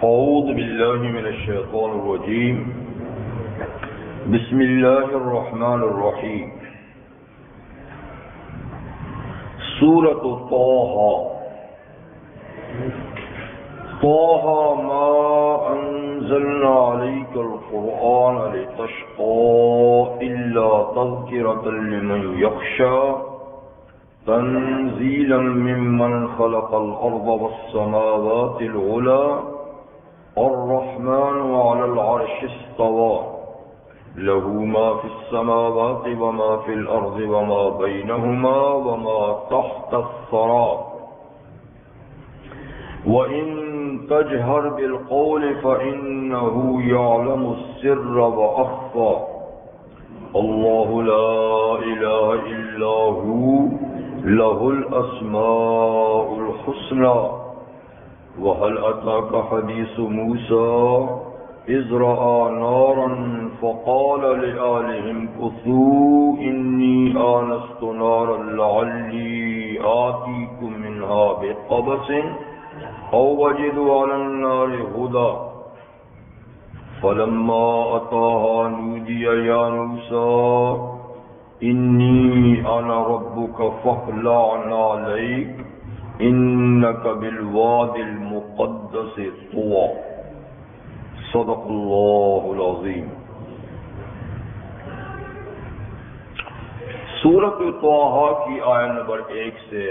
أعوذ بالله من الشيطان الرجيم بسم الله الرحمن الرحيم سورة طه طه ما أنزلنا عليك القرآن لتشقى إلا تذكرة لمن يخشى تنزيلا ممن خلق الأرض والسماوات العلى الرحمن على العرش استوى له ما في السماوات وما في الأرض وما بينهما وما تحت الثرى وإن تجهر بالقول فإنه يعلم السر وأخفى الله لا إله إلا هو له الأسماء الحسنى وهل أتاك حديث موسى إذ رأى نارا فقال لآلهم كثوا إني آنست نارا لعلي آتيكم منها بقبس أو وجد على النار هدى فلما أتاها نودي يا موسى إني أنا ربك فاخلع عليك إنك بالواد المقدس طوى صدق اللہ العظیم۔ سورۃ طہ کی آیت نمبر 1 سے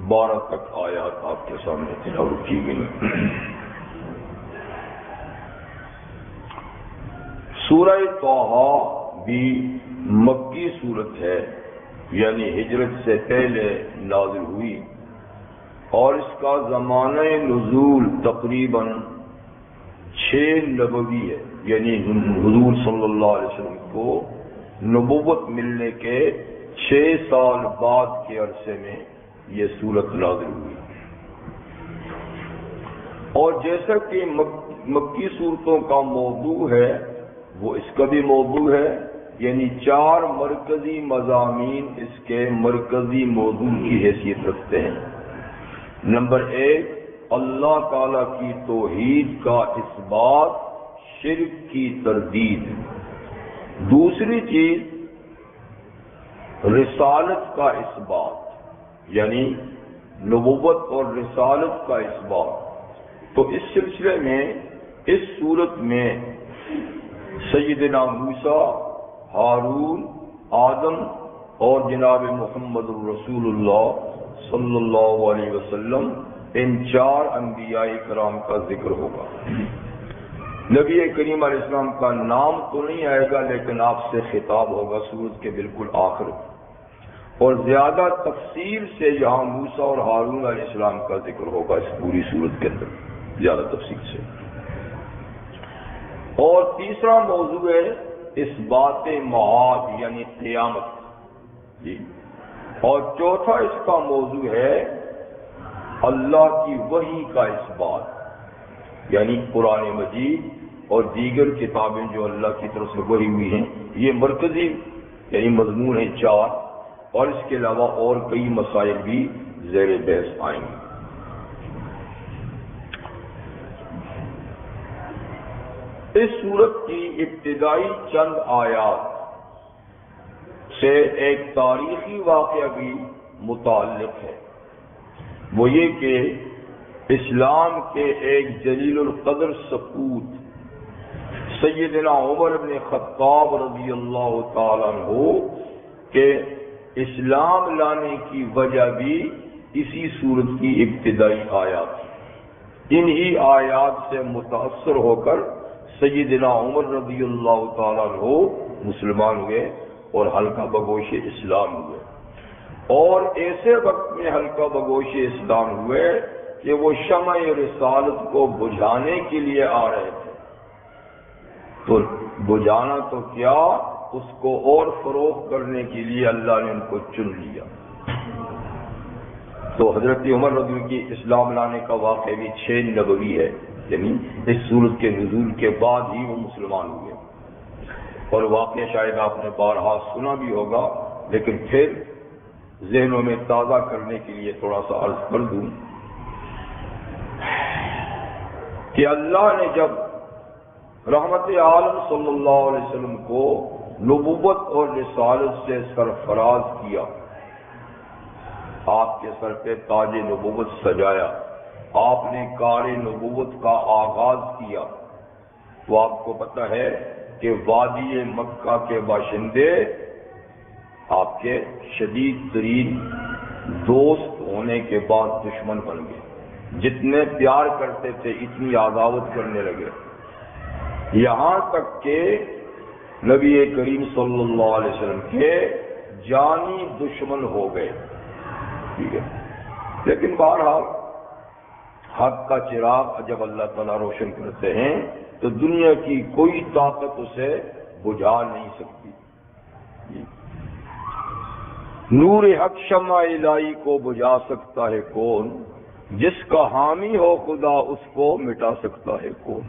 12 تک آیات آپ کے سامنے تلاوت کی گئی۔ سورہ طہ بھی مکی صورت ہے، یعنی ہجرت سے پہلے نازل ہوئی، اور اس کا زمانہ نزول تقریباً 6 نبوی ہے، یعنی حضور صلی اللہ علیہ وسلم کو نبوت ملنے کے 6 سال بعد کے عرصے میں یہ سورت نازل ہوئی۔ اور جیسا کہ مکی صورتوں کا موضوع ہے وہ اس کا بھی موضوع ہے، یعنی 4 مرکزی مضامین اس کے مرکزی موضوع کی حیثیت رکھتے ہیں۔ نمبر 1، اللہ تعالی کی توحید کا اثبات، شرک کی تردید۔ دوسری چیز رسالت کا اثبات، یعنی نبوت اور رسالت کا اثبات۔ تو اس سلسلے میں اس صورت میں سیدنا موسیٰ، ہارون، آدم اور جناب محمد الرسول اللہ صلی اللہ علیہ وسلم، ان 4 انبیاء کرام کا ذکر ہوگا۔ نبی کریم علیہ السلام کا نام تو نہیں آئے گا، لیکن آپ سے خطاب ہوگا سورت کے بالکل آخر، اور زیادہ تفصیل سے یہاں موسیٰ اور ہارون علیہ السلام کا ذکر ہوگا اس پوری سورت کے اندر، زیادہ تفصیل سے۔ اور تیسرا موضوع ہے اس بات معاد، یعنی قیامت جی۔ اور چوتھا اس کا موضوع ہے اللہ کی وحی کا اثبات، یعنی قرآن مجید اور دیگر کتابیں جو اللہ کی طرف سے وحی ہوئی ہیں، یہ مرکزی یعنی مضمون ہیں 4، اور اس کے علاوہ اور کئی مسائل بھی زیر بحث آئیں گے۔ اس سورت کی ابتدائی چند آیات سے ایک تاریخی واقعہ بھی متعلق ہے، وہ یہ کہ اسلام کے ایک جلیل القدر سپوت سیدنا عمر بن خطاب رضی اللہ تعالیٰ عنہ کے اسلام لانے کی وجہ بھی اسی سورت کی ابتدائی آیات، انہی آیات سے متاثر ہو کر سیدنا عمر رضی اللہ تعالیٰ عنہ مسلمان ہوئے اور حلقہ بگوش اسلام ہوئے، اور ایسے وقت میں حلقہ بگوش اسلام ہوئے کہ وہ شمع رسالت کو بجھانے کے لیے آ رہے تھے، تو بجھانا تو کیا، اس کو اور فروغ کرنے کے لیے اللہ نے ان کو چن لیا۔ تو حضرت عمر رضی اللہ کی اسلام لانے کا واقعہ بھی 6 نبوی ہے، یعنی اس سورت کے نزول کے بعد ہی وہ مسلمان ہوئے، اور واقعہ شاید آپ نے بارہا سنا بھی ہوگا، لیکن پھر ذہنوں میں تازہ کرنے کے لیے تھوڑا سا عرض کر دوں کہ اللہ نے جب رحمت عالم صلی اللہ علیہ وسلم کو نبوت اور رسالت سے سرفراز کیا، آپ کے سر پہ تاج نبوت سجایا، آپ نے کار نبوت کا آغاز کیا، تو آپ کو پتہ ہے کہ وادی مکہ کے باشندے آپ کے شدید ترین دوست ہونے کے بعد دشمن بن گئے، جتنے پیار کرتے تھے اتنی عداوت کرنے لگے، یہاں تک کہ نبی کریم صلی اللہ علیہ وسلم کے جانی دشمن ہو گئے، ٹھیک ہے۔ لیکن بہرحال حق کا چراغ جب اللہ تعالیٰ روشن کرتے ہیں تو دنیا کی کوئی طاقت اسے بجھا نہیں سکتی۔ نور حق شمع الہی کو بجھا سکتا ہے کون، جس کا حامی ہو خدا اس کو مٹا سکتا ہے کون۔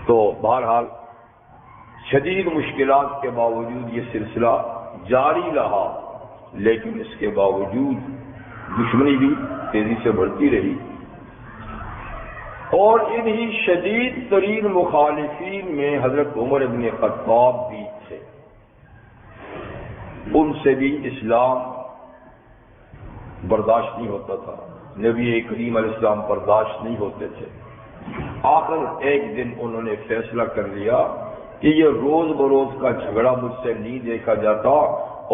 تو بہرحال شدید مشکلات کے باوجود یہ سلسلہ جاری رہا، لیکن اس کے باوجود دشمنی بھی تیزی سے بڑھتی رہی، اور انہی شدید ترین مخالفین میں حضرت عمر ابن خطاب بھی تھے، ان سے بھی اسلام برداشت نہیں ہوتا تھا، نبی کریم علیہ السلام برداشت نہیں ہوتے تھے۔ آخر ایک دن انہوں نے فیصلہ کر لیا کہ یہ روز بروز کا جھگڑا مجھ سے نہیں دیکھا جاتا،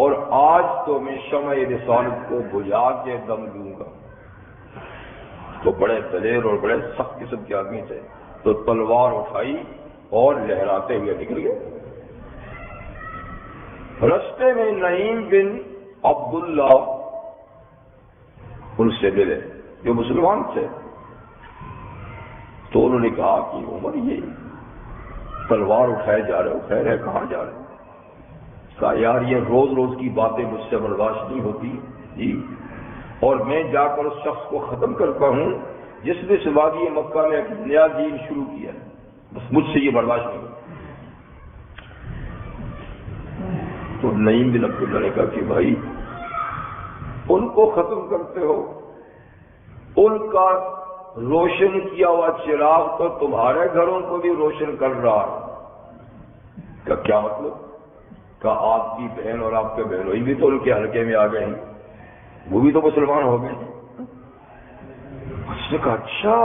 اور آج تو میں شمع رسالت کو بجھا کے دم لوں گا۔ تو بڑے دلیر اور بڑے سخت قسم کے آدمی تھے، تو تلوار اٹھائی اور لہراتے ہوئے نکل گئے۔ رستے میں نعیم بن عبداللہ ان سے ملے جو مسلمان تھے، تو انہوں نے کہا کہ عمر یہ تلوار اٹھائے جا رہے ہو، خیر ہے کہاں جا رہے ہو؟ کہا یار یہ روز روز کی باتیں مجھ سے برداشت نہیں ہوتی جی، اور میں جا کر اس شخص کو ختم کرتا ہوں جس نے وادی مکہ میں ایک نیا دین شروع کیا ہے، بس مجھ سے یہ برداشت نہیں ہوتی۔ تو نعیم بن عبداللہ نے کہا کہ بھائی ان کو ختم کرتے ہو، ان کا روشن کیا ہوا چراغ تو تمہارے گھروں کو بھی روشن کر رہا ہے۔ کا کیا مطلب؟ کہ آپ کی بہن اور آپ کے بہنوئی بھی تو ان کے حلقے میں آ گئے ہیں، وہ بھی تو مسلمان ہو گئے۔ اس نے کہا اچھا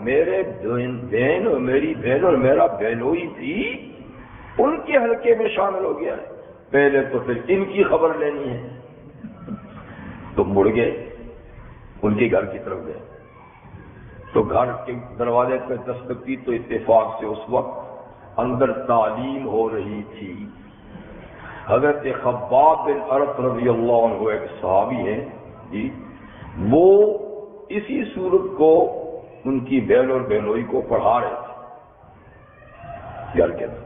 میرے بہن اور میری بہن اور میرا بہنوئی بھی ان کے حلقے میں شامل ہو گیا ہے، پہلے تو پھر ان کی خبر لینی ہے۔ تو مڑ گئے، ان کے گھر کی طرف گئے، تو گھر کے دروازے پہ دستک دی تو اتفاق سے اس وقت اندر تعلیم ہو رہی تھی۔ حضرت خباب بن عرط رضی اللہ عنہ ایک صحابی ہیں جی، وہ اسی سورت کو ان کی بہن اور بہنوئی کو پڑھا رہے تھے گھر کے اندر۔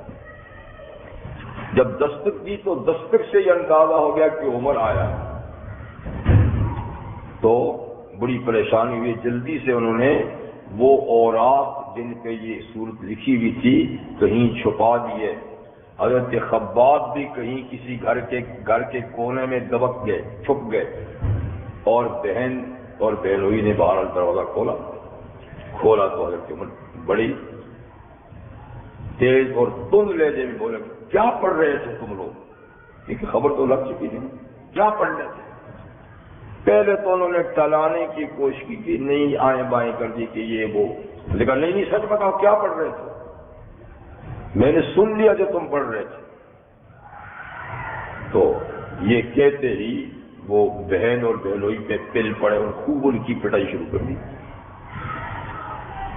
جب دستک دی تو دستک سے یہ اندازہ ہو گیا کہ عمر آیا، تو بڑی پریشانی ہوئی، جلدی سے انہوں نے وہ اوراق جن پہ یہ صورت لکھی ہوئی تھی کہیں چھپا دیے۔ حضرت خباب بھی کہیں کسی گھر کے کونے میں دبک گئے، چھپ گئے، اور بہن اور بہنوئی نے باہر دروازہ کھولا تو حضرت عمر بڑی تیز اور تند لہجے میں بولے کیا پڑھ رہے تھے تم لوگ؟ کیونکہ خبر تو لگ چکی تھی، کیا پڑھ رہے تھے؟ پہلے تو انہوں نے ٹلانے کی کوشش کی کہ نہیں آئیں بائیں کر دی کہ یہ وہ، لیکن نہیں سچ بتاؤ کیا پڑھ رہے تھے؟ میں نے سن لیا جو تم پڑھ رہے تھے۔ تو یہ کہتے ہی وہ بہن اور بہنوئی پہ پل پڑے اور خوب ان کی پٹائی شروع کر دی۔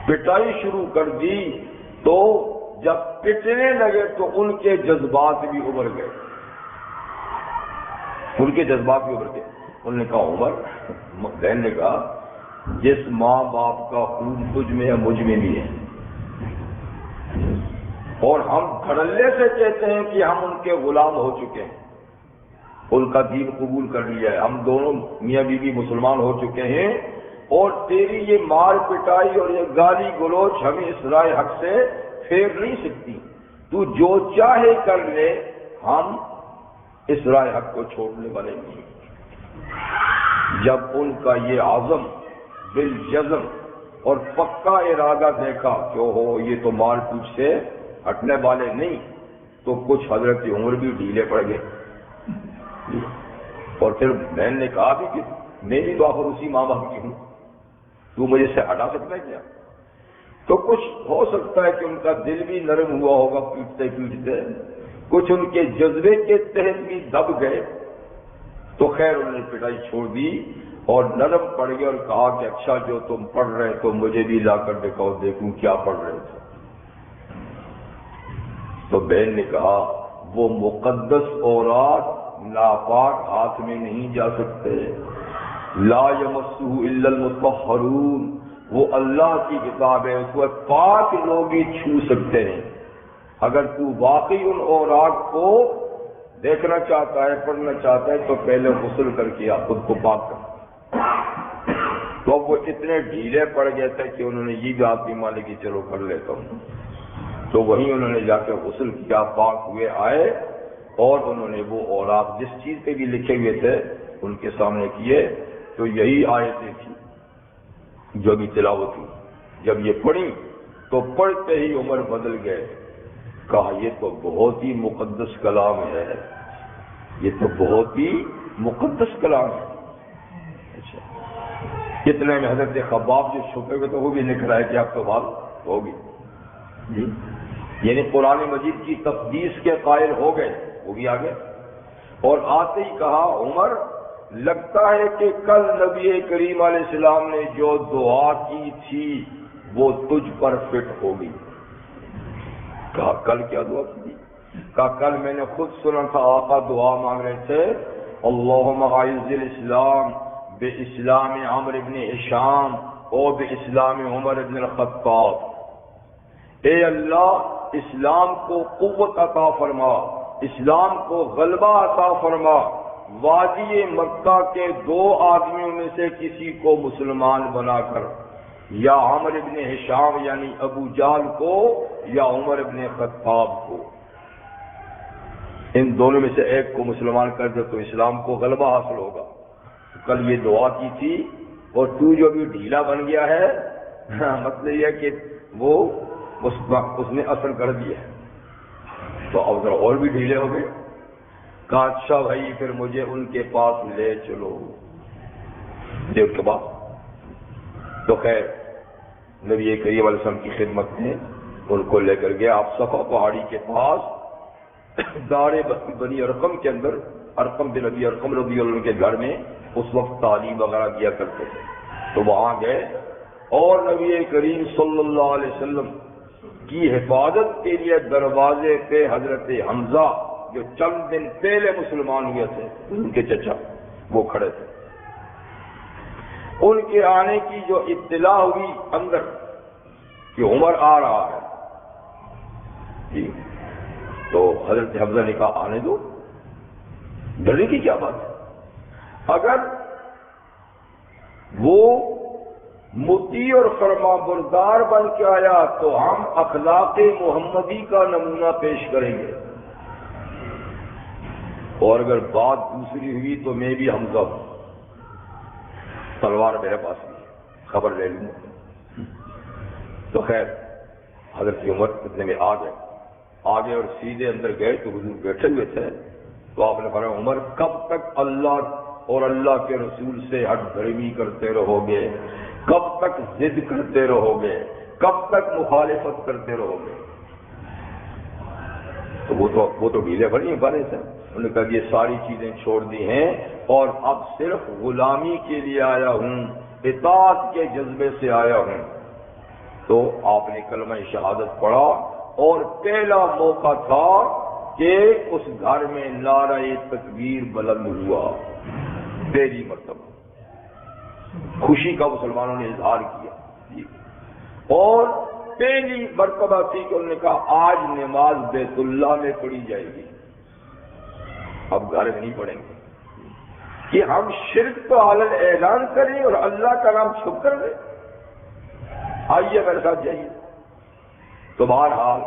پٹائی شروع کر دی تو جب پٹنے لگے تو ان کے جذبات بھی ابھر گئے، ان کے جذبات بھی ابھر گئے۔ انہوں نے کہا عمر، بہن نے کہا جس ماں باپ کا خون تجھ میں ہے مجھ میں بھی ہے، اور ہم دھڑلے سے کہتے ہیں کہ ہم ان کے غلام ہو چکے ہیں، ان کا دین قبول کر لیا ہے، ہم دونوں میاں بیوی مسلمان ہو چکے ہیں، اور تیری یہ مار پٹائی اور یہ گالی گلوچ ہمیں اس رائے حق سے پھیر نہیں سکتی، تو جو چاہے کر لے، ہم اس رائے حق کو چھوڑنے والے نہیں۔ جب ان کا یہ عزم بالجزم اور پکا ارادہ دیکھا کہ ہو یہ تو مال تجھ سے ہٹنے والے نہیں، تو کچھ حضرت عمر بھی ڈھیلے پڑ گئے. اور پھر بہن نے کہا بھی کہ میں بھی تو آخر اسی ماں باپ کی ہوں، تو مجھے سے ہٹا سکتا ہے کیا؟ تو کچھ ہو سکتا ہے کہ ان کا دل بھی نرم ہوا ہوگا پیٹتے پیٹتے، کچھ ان کے جذبے کے تحت بھی دب گئے. تو خیر انہوں نے پٹائی چھوڑ دی اور نرم پڑ گئے اور کہا کہ اچھا جو تم پڑھ رہے تو مجھے بھی لا کر دکھاؤ دیکھوں کیا پڑھ رہے تھے. تو بہن نے کہا وہ مقدس اوراد ناپاک ہاتھ میں نہیں جا سکتے، لا یمسہ الا المطہرون، وہ اللہ کی کتاب ہے، اس کو پاک لوگ ہی چھو سکتے ہیں. اگر تو واقعی ان اوراق کو دیکھنا چاہتا ہے پڑھنا چاہتا ہے تو پہلے غسل کر کے آپ خود کو پاک کر. تو وہ اتنے ڈھیلے پڑ گئے تھے کہ انہوں نے یہ بات بھی مانے کہ چلو کر لیتا ہوں. تو وہیں انہوں نے جا کے غسل کیا، پاک ہوئے آئے اور انہوں نے وہ اوراق جس چیز پہ بھی لکھے ہوئے تھے ان کے سامنے کیے. تو یہی آیتیں تھیں جو بھی تلاوت ہوئی. جب یہ پڑھی تو پڑھتے ہی عمر بدل گئے. کہا یہ تو بہت ہی مقدس کلام ہے، یہ تو بہت ہی مقدس کلام ہے. اچھا کتنے میں حضرت خباب جو چھپے ہوئے تو وہ بھی لکھ رہا ہے کہ آپ تو بات ہوگی جی، یعنی قرآن مجید کی تقدیس کے قائل ہو گئے، وہ بھی آگے. اور آتے ہی کہا عمر لگتا ہے کہ کل نبی کریم علیہ السلام نے جو دعا کی تھی وہ تجھ پر فٹ ہوگی. کہا کل کیا دعا کی؟ کہا کل میں نے خود سنا تھا آقا دعا مانگ رہے تھے اللہم اعز الاسلام باسلام عمرو بن ہشام اور باسلام عمر بن الخطاب. اے اللہ اسلام کو قوت عطا فرما، اسلام کو غلبہ عطا فرما، وادی مکہ کے دو آدمیوں میں سے کسی کو مسلمان بنا کر، یا عمر ابن ہشام یعنی ابو جہل کو یا عمر ابن خطاب کو، ان دونوں میں سے ایک کو مسلمان کر دے تو اسلام کو غلبہ حاصل ہوگا. کل یہ دعا کی تھی اور تو جو بھی ڈھیلا بن گیا ہے مطلب یہ کہ وہ اس نے اثر کر دیا ہے. تو اب ذرا اور بھی ڈھیلے ہو گئے. کہا اچھا بھائی پھر مجھے ان کے پاس لے چلو. ان کے پاس تو خیر نبی کریم علیہ السلام کی خدمت میں ان کو لے کر گیا. آپ صفا پہاڑی کے پاس دار بنی ارقم کے اندر ارقم بن ابی ارقم رضی اللہ عنہ کے گھر میں اس وقت تعلیم وغیرہ دیا کرتے تھے. تو وہاں گئے اور نبی کریم صلی اللہ علیہ وسلم کی حفاظت کے لیے دروازے پہ حضرت حمزہ جو چند دن پہلے مسلمان ہوئے تھے ان کے چچا وہ کھڑے تھے. ان کے آنے کی جو اطلاع ہوئی اندر کہ عمر آ رہا ہے جی، تو حضرت حمزہ نے کہا آنے دو، ڈرنے کی کیا بات ہے؟ اگر وہ مطیع اور فرما بردار بن کے آیا تو ہم اخلاق محمدی کا نمونہ پیش کریں گے، اور اگر بات دوسری ہوئی تو میں بھی حمزہ ہوں، تلوار میرے پاس بھی خبر لے لوں. تو خیر حضرت عمر اتنے میں آ گئے اور سیدھے اندر گئے تو حضور بیٹھے ہوئے تھے. تو آپ نے فرمایا عمر کب تک اللہ اور اللہ کے رسول سے ہٹ دھرمی کرتے رہو گے؟ کب تک ضد کرتے رہو گے؟ کب تک مخالفت کرتے رہو گے؟ تو وہ تو ڈھیلے بڑی بنے تھے. انہوں نے کہا یہ ساری چیزیں چھوڑ دی ہیں اور اب صرف غلامی کے لیے آیا ہوں، اطاعت کے جذبے سے آیا ہوں. تو آپ نے کلمہ شہادت پڑھا اور پہلا موقع تھا کہ اس گھر میں نعرہ تکبیر بلند ہوا. پہلی مرتبہ خوشی کا مسلمانوں نے اظہار کیا اور پہلی مرتبہ تھی کہ انہوں نے کہا آج نماز بیت اللہ میں پڑھی جائے گی، اب گھر میں نہیں پڑھیں گے. کہ ہم شرک تو علن اعلان کریں اور اللہ کا نام چھپ کر دیں. آئیے میرے ساتھ جائیے. تو بہرحال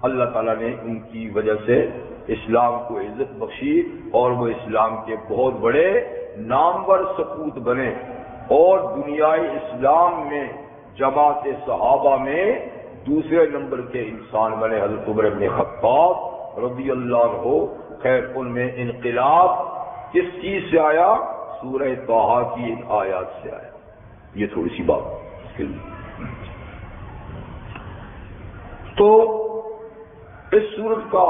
اللہ تعالیٰ نے ان کی وجہ سے اسلام کو عزت بخشی اور وہ اسلام کے بہت بڑے نامور سپوت بنے اور دنیائے اسلام میں جماعت صحابہ میں دوسرے نمبر کے انسان بنے حضرت عمر بن خطاب رضی اللہ عنہ. خیر ان میں انقلاب کس چیز سے آیا؟ سورہ طٰہٰ کی ان آیات سے آیا. یہ تھوڑی سی بات. تو اس سورت کا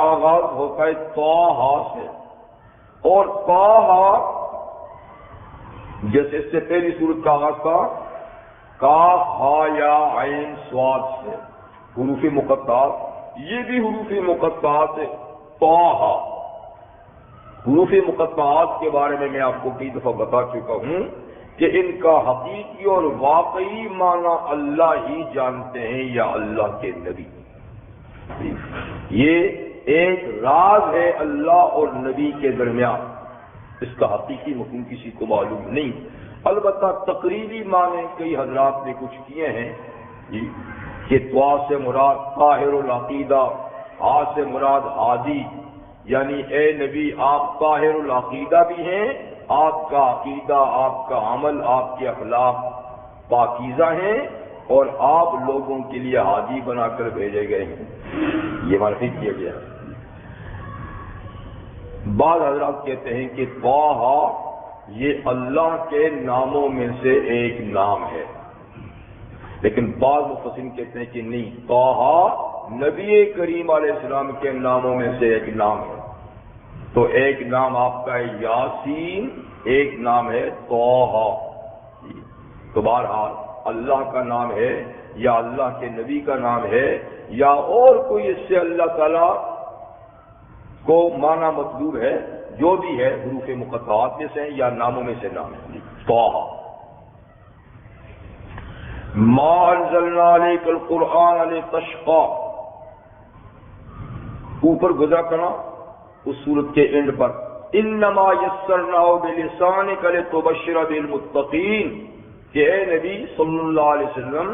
آغاز ہوتا ہے طٰہٰ سے، اور طٰہٰ جیسے اس سے پہلی سورت کا آغاز تھا کاف ہا یا عین صاد سے، حروف مقطعات. یہ بھی حروف مقطعات ہے. طٰہٰ حروف مقطعات کے بارے میں آپ کو کئی دفعہ بتا چکا ہوں کہ ان کا حقیقی اور واقعی معنی اللہ ہی جانتے ہیں یا اللہ کے نبی. یہ ایک راز ہے اللہ اور نبی کے درمیان. اس کا حقیقی مفہوم کسی کو معلوم نہیں. البتہ تقریبی معنی کئی حضرات نے کچھ کیے ہیں کہ طٰہٰ سے مراد طاہر العقیدہ، ہا سے مراد ہادی، یعنی اے نبی آپ طاہر العقیدہ بھی ہیں، آپ کا عقیدہ، آپ کا عمل، آپ کے اخلاق پاکیزہ ہیں، اور آپ لوگوں کے لیے ہادی بنا کر بھیجے گئے ہیں. یہ معرفی کیا گیا. بعض حضرات کہتے ہیں کہ طٰہٰ یہ اللہ کے ناموں میں سے ایک نام ہے، لیکن بعض مفسرین کہتے ہیں کہ نہیں، طٰہٰ نبی کریم علیہ السلام کے ناموں میں سے ایک نام ہے. تو ایک نام آپ کا ہے یاسین، ایک نام ہے طٰہٰ. تو بہرحال اللہ کا نام ہے یا اللہ کے نبی کا نام ہے یا اور کوئی اس سے اللہ تعالی کو معنی مطلوب ہے، جو بھی ہے حروف مقطعات میں سے یا ناموں میں سے نام ہے. طٰہٰ ما انزلنا علیک القرآن لتشقی، اوپر گزرا کرنا اس سورت کے اینڈ پر انما یسرناہ بلسانک لتبشر بالمتقین، کہ اے نبی صلی اللہ علیہ وسلم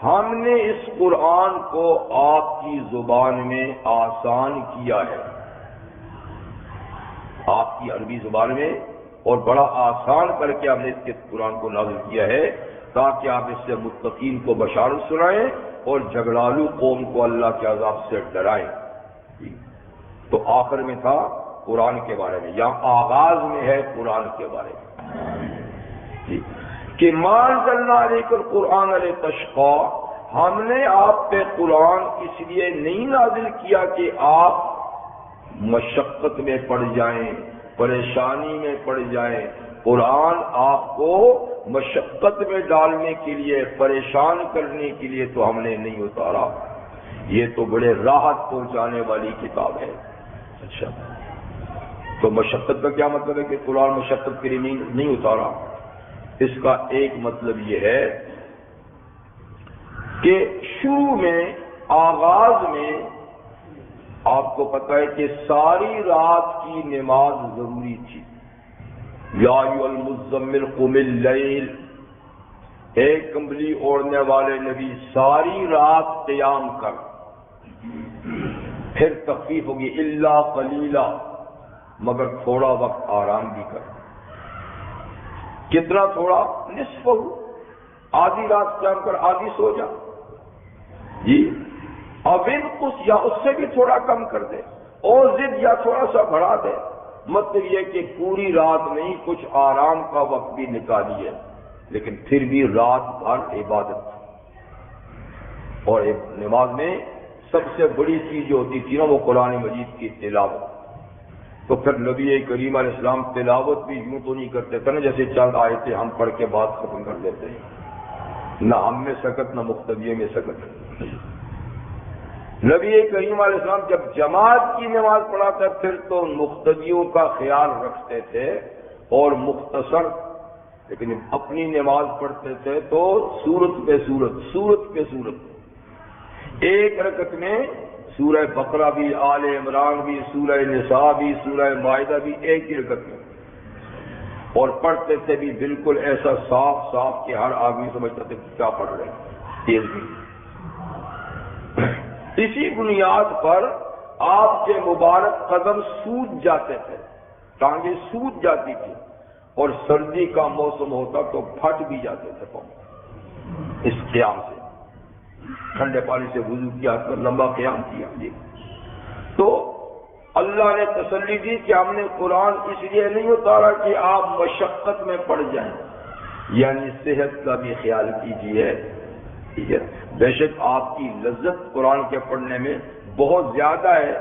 ہم نے اس قرآن کو آپ کی زبان میں آسان کیا ہے، آپ کی عربی زبان میں، اور بڑا آسان کر کے ہم نے اس کے قرآن کو نازل کیا ہے تاکہ آپ اس سے متقین کو بشارت سنائیں اور جھگڑالو قوم کو اللہ کے عذاب سے ڈرائیں. تو آخر میں تھا قرآن کے بارے میں، یا آغاز میں ہے قرآن کے بارے میں کہ ما انزلنا علیک القرآن لتشقی، ہم نے آپ پہ قرآن اس لیے نہیں نازل کیا کہ آپ مشقت میں پڑ جائیں، پریشانی میں پڑ جائیں. قرآن آپ کو مشقت میں ڈالنے کے لیے، پریشان کرنے کے لیے تو ہم نے نہیں اتارا. یہ تو بڑے راحت پہنچانے والی کتاب ہے. اچھا، تو مشقت کا کیا مطلب ہے کہ قرآن مشقت کے لیے نہیں اتارا؟ اس کا ایک مطلب یہ ہے کہ شروع میں، آغاز میں آپ کو پتہ ہے کہ ساری رات کی نماز ضروری تھی. یا ایھا المزمل قم اللیل، ایک کمبلی اوڑھنے والے نبی ساری رات قیام کر. پھر تخفیف ہوگی الا قلیلا، مگر تھوڑا وقت آرام بھی کر. کتنا تھوڑا؟ نصف، آدھی رات قیام کر، آدھی سو جا. جی، اب انقص، یا اس سے بھی تھوڑا کم کر دے، اور زد، یا تھوڑا سا بڑھا دے. مطلب یہ کہ پوری رات نہیں، کچھ آرام کا وقت بھی نکالیے، لیکن پھر بھی رات بھر عبادت. اور نماز میں سب سے بڑی چیز جو ہوتی تھی نا، وہ قرآن مجید کی تلاوت. تو پھر نبی کریم علیہ السلام تلاوت بھی یوں تو نہیں کرتے تھے نا جیسے چند آیتیں ہم پڑھ کے بات ختم کر دیتے ہیں. نہ ہم میں سکت، نہ مقتدیوں میں سکت. نبی کریم علیہ السلام جب جماعت کی نماز پڑھاتے پھر تو مقتدیوں کا خیال رکھتے تھے اور مختصر، لیکن اپنی نماز پڑھتے تھے تو سورت پہ سورت، سورت پہ سورت. ایک رکعت میں سورہ بقرہ بھی، آل عمران بھی، سورہ نساء بھی، سورہ مائدہ بھی، ایک ہی رکعت میں. اور پڑھتے تھے بھی بالکل ایسا صاف صاف کہ ہر آدمی سمجھتا تھا کہ کیا پڑھ رہے ہیں، تیز بھی. اسی بنیاد پر آپ کے مبارک قدم سوج جاتے تھے، ٹانگیں سوج جاتی تھی، اور سردی کا موسم ہوتا تو پھٹ بھی جاتے تھے پاؤں. اس قیام سے، ٹھنڈے پانی سے وضو کیا تو لمبا قیام کیا جی۔ تو اللہ نے تسلی دی کہ ہم نے قرآن اس لیے نہیں اتارا کہ آپ مشقت میں پڑ جائیں، یعنی صحت کا بھی خیال کیجیے، ٹھیک ہے۔ بے شک آپ کی لذت قرآن کے پڑھنے میں بہت زیادہ ہے،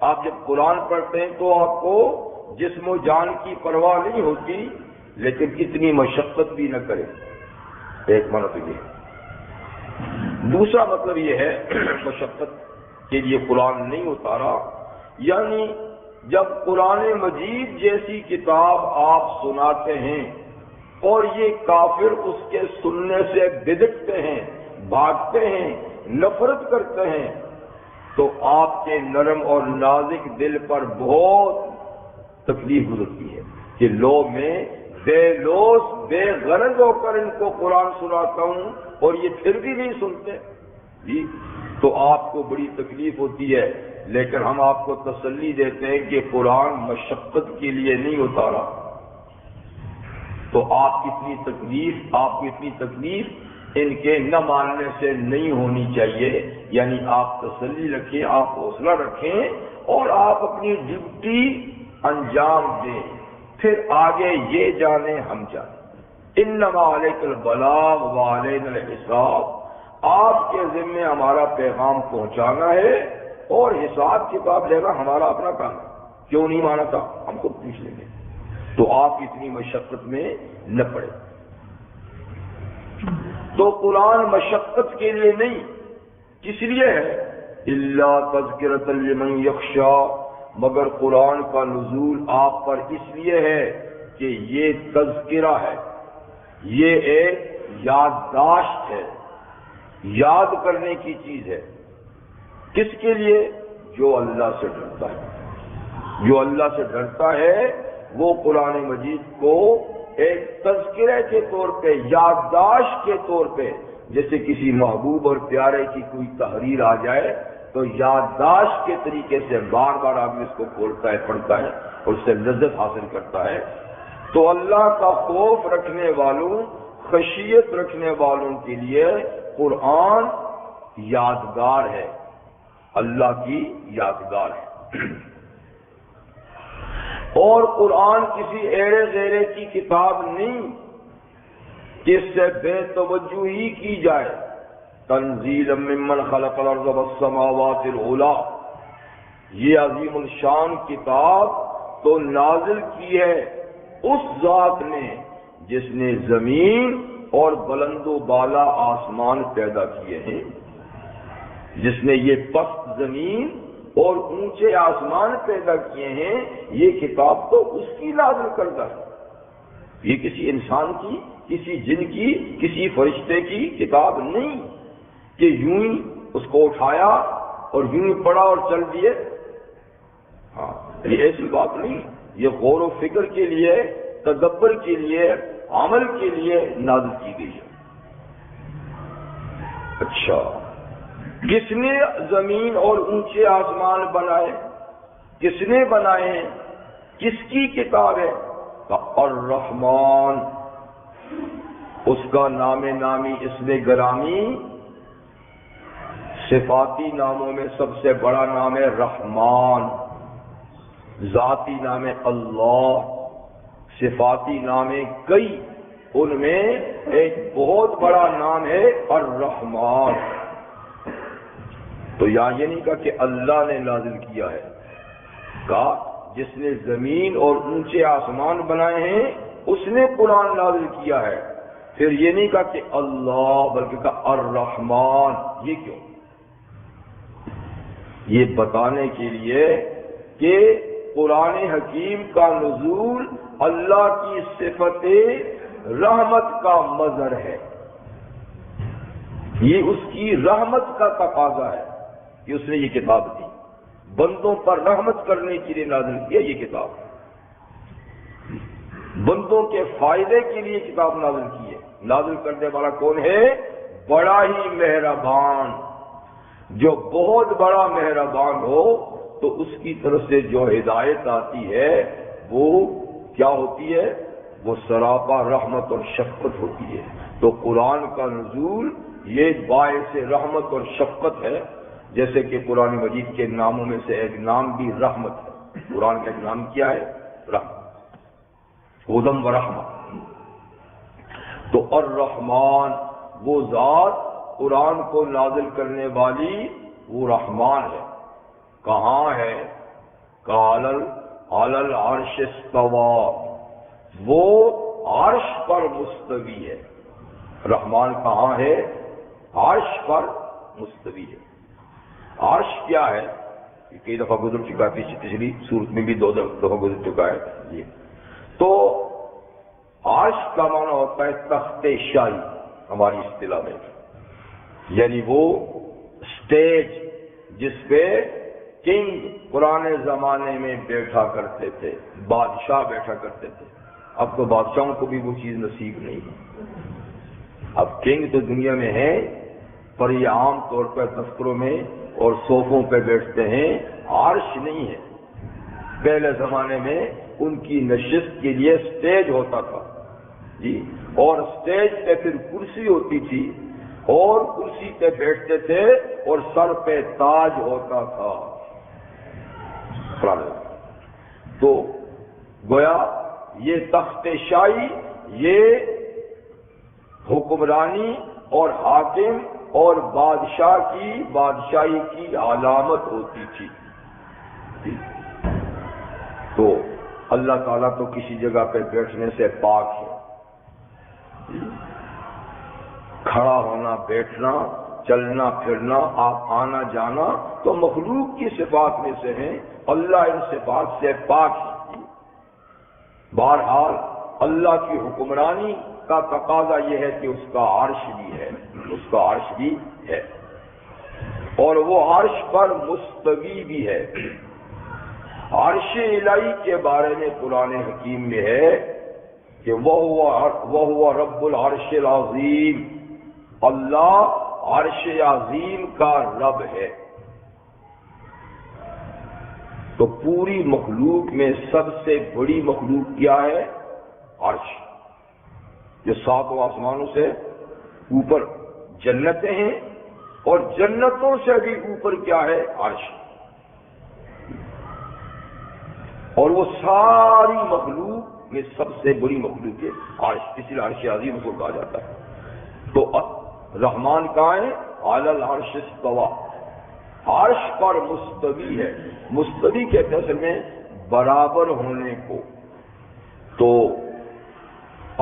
آپ جب قرآن پڑھتے ہیں تو آپ کو جسم و جان کی پرواہ نہیں ہوتی، لیکن اتنی مشقت بھی نہ کرے، ایک مطلب یہ۔ دوسرا مطلب یہ ہے مشقت کے لیے قرآن نہیں اتارا، یعنی جب قرآن مجید جیسی کتاب آپ سناتے ہیں اور یہ کافر اس کے سننے سے بدکتے ہیں، بھاگتے ہیں، نفرت کرتے ہیں، تو آپ کے نرم اور نازک دل پر بہت تکلیف گزرتی ہے کہ لو میں بے لوث بے غرض ہو کر ان کو قرآن سناتا ہوں اور یہ پھر بھی نہیں سنتے جی، تو آپ کو بڑی تکلیف ہوتی ہے۔ لیکن ہم آپ کو تسلی دیتے ہیں کہ قرآن مشقت کے لیے نہیں اتارا، تو آپ کی اتنی تکلیف ان کے نہ ماننے سے نہیں ہونی چاہیے، یعنی آپ تسلی رکھیں، آپ حوصلہ رکھیں اور آپ اپنی ڈیوٹی انجام دیں، پھر آگے یہ جانیں ہم جانیں۔ انما علیک البلاغ وعلینا الحساب، آپ کے ذمے ہمارا پیغام پہنچانا ہے اور حساب کتاب لینا ہمارا اپنا کام ہے۔ کیوں نہیں مانا تھا ہم کو پوچھ لیں گے، تو آپ اتنی مشقت میں نہ پڑے۔ تو قرآن مشقت کے لیے نہیں، کس لیے ہے؟ الا تذکرۃ لمن یخشی، مگر قرآن کا نزول آپ پر اس لیے ہے کہ یہ تذکرہ ہے، یہ ایک یادداشت ہے، یاد کرنے کی چیز ہے۔ کس کے لیے؟ جو اللہ سے ڈرتا ہے، جو اللہ سے ڈرتا ہے وہ قرآن مجید کو ایک تذکرے کے طور پہ، یادداشت کے طور پہ، جیسے کسی محبوب اور پیارے کی کوئی تحریر آ جائے تو یادداشت کے طریقے سے بار بار آدمی اس کو کھولتا ہے، پڑھتا ہے اور اس سے لذت حاصل کرتا ہے۔ تو اللہ کا خوف رکھنے والوں، خشیت رکھنے والوں کے لیے قرآن یادگار ہے، اللہ کی یادگار ہے۔ اور قرآن کسی ایڑے غیرے کی کتاب نہیں جس سے بے توجہی کی جائے۔ تنزیل ممن خلق الارض والسماوات العلی، یہ عظیم الشان کتاب تو نازل کی ہے اس ذات نے جس نے زمین اور بلند و بالا آسمان پیدا کیے ہیں، جس نے یہ پست زمین اور اونچے آسمان پیدا کیے ہیں، یہ کتاب تو اس کی نازل کردہ ہے، یہ کسی انسان کی، کسی جن کی، کسی فرشتے کی کتاب نہیں کہ یوں ہی اس کو اٹھایا اور یوں ہی پڑھا اور چل دیے۔ ہاں، یہ ایسی بات نہیں، یہ غور و فکر کے لیے، تدبر کے لیے، عمل کے لیے نازل کی گئی ہے۔ اچھا، کس نے زمین اور اونچے آسمان بنائے؟ کس نے بنائے ہیں؟ کس کی کتاب ہے؟ الرحمن، اس کا نام نامی، اسم گرامی، صفاتی ناموں میں سب سے بڑا نام ہے رحمان، ذاتی نام ہے اللہ، صفاتی نام ہے کئی، ان میں ایک بہت بڑا نام ہے الرحمن۔ تو یہاں یہ نہیں کہا کہ اللہ نے نازل کیا ہے، کہا جس نے زمین اور اونچے آسمان بنائے ہیں اس نے قرآن نازل کیا ہے۔ پھر یہ نہیں کہا کہ اللہ، بلکہ کہا الرحمن۔ یہ کیوں؟ یہ بتانے کے لیے کہ قرآن حکیم کا نزول اللہ کی صفت رحمت کا مظہر ہے، یہ اس کی رحمت کا تقاضا ہے کہ اس نے یہ کتاب دی، بندوں پر رحمت کرنے کے لیے نازل کیا یہ کتاب، بندوں کے فائدے کے لیے کتاب نازل کی ہے۔ نازل کرنے والا کون ہے؟ بڑا ہی مہربان، جو بہت بڑا مہربان ہو تو اس کی طرف سے جو ہدایت آتی ہے وہ کیا ہوتی ہے؟ وہ سراپا رحمت اور شفقت ہوتی ہے۔ تو قرآن کا نزول یہ باعث رحمت اور شفقت ہے، جیسے کہ قرآن مجید کے ناموں میں سے ایک نام بھی رحمت ہے۔ قرآن کا ایک نام کیا ہے؟ رحمت، ہدم و رحمت۔ تو الرحمن وہ ذات قرآن کو نازل کرنے والی، وہ رحمان ہے۔ کہاں ہے؟ قال علی العرش استوى، وہ عرش پر مستوی ہے۔ رحمان کہاں ہے؟ عرش پر مستوی ہے۔ عرش کیا ہے؟ یہ کئی دفعہ گزر چکا ہے، پچھلی صورت میں بھی دو دفعہ گزر چکا ہے یہ۔ تو عرش کا معنی ہوتا ہے تخت شاہی ہماری اصطلاح میں، یعنی وہ اسٹیج جس پہ کنگ پرانے زمانے میں بیٹھا کرتے تھے، بادشاہ بیٹھا کرتے تھے۔ اب تو بادشاہوں کو بھی وہ چیز نصیب نہیں ہے۔ اب کنگ تو دنیا میں ہے، پر یہ عام طور پر دفتروں میں اور صوفوں پہ بیٹھتے ہیں، عرش نہیں ہے۔ پہلے زمانے میں ان کی نشست کے لیے اسٹیج ہوتا تھا جی، اور اسٹیج پہ پھر کرسی ہوتی تھی، اور کرسی پہ بیٹھتے تھے اور سر پہ تاج ہوتا تھا۔ تو گویا یہ تخت شاہی، یہ حکمرانی اور حاکم اور بادشاہ کی بادشاہی کی علامت ہوتی تھی۔ تو اللہ تعالیٰ تو کسی جگہ پہ بیٹھنے سے پاک ہے۔ کھڑا ہونا، بیٹھنا، چلنا پھرنا، آپ آنا جانا تو مخلوق کی صفات میں سے ہیں، اللہ ان صفات سے پاک ہے۔ بہرحال اللہ کی حکمرانی کا تقاضا یہ ہے کہ اس کا عرش بھی ہے، اس کا عرش بھی ہے، اور وہ عرش پر مستوی بھی ہے۔ عرش الہی کے بارے میں قرآن حکیم میں ہے کہ وہ رب العرش العظیم، اللہ عرش عظیم کا رب ہے۔ تو پوری مخلوق میں سب سے بڑی مخلوق کیا ہے؟ عرش۔ جو ساتوں آسمانوں سے اوپر جنتیں ہیں، اور جنتوں سے بھی اوپر کیا ہے؟ عرش۔ اور وہ ساری مخلوق میں سب سے بڑی مخلوق ہے عرش، اس لیے عرش عظیم کو کہا جاتا ہے۔ تو رحمان کہاں ہے؟ علی العرش استوى، عرش پر مستوی ہے۔ مستوی کہتے ہیں اصل میں برابر ہونے کو۔ تو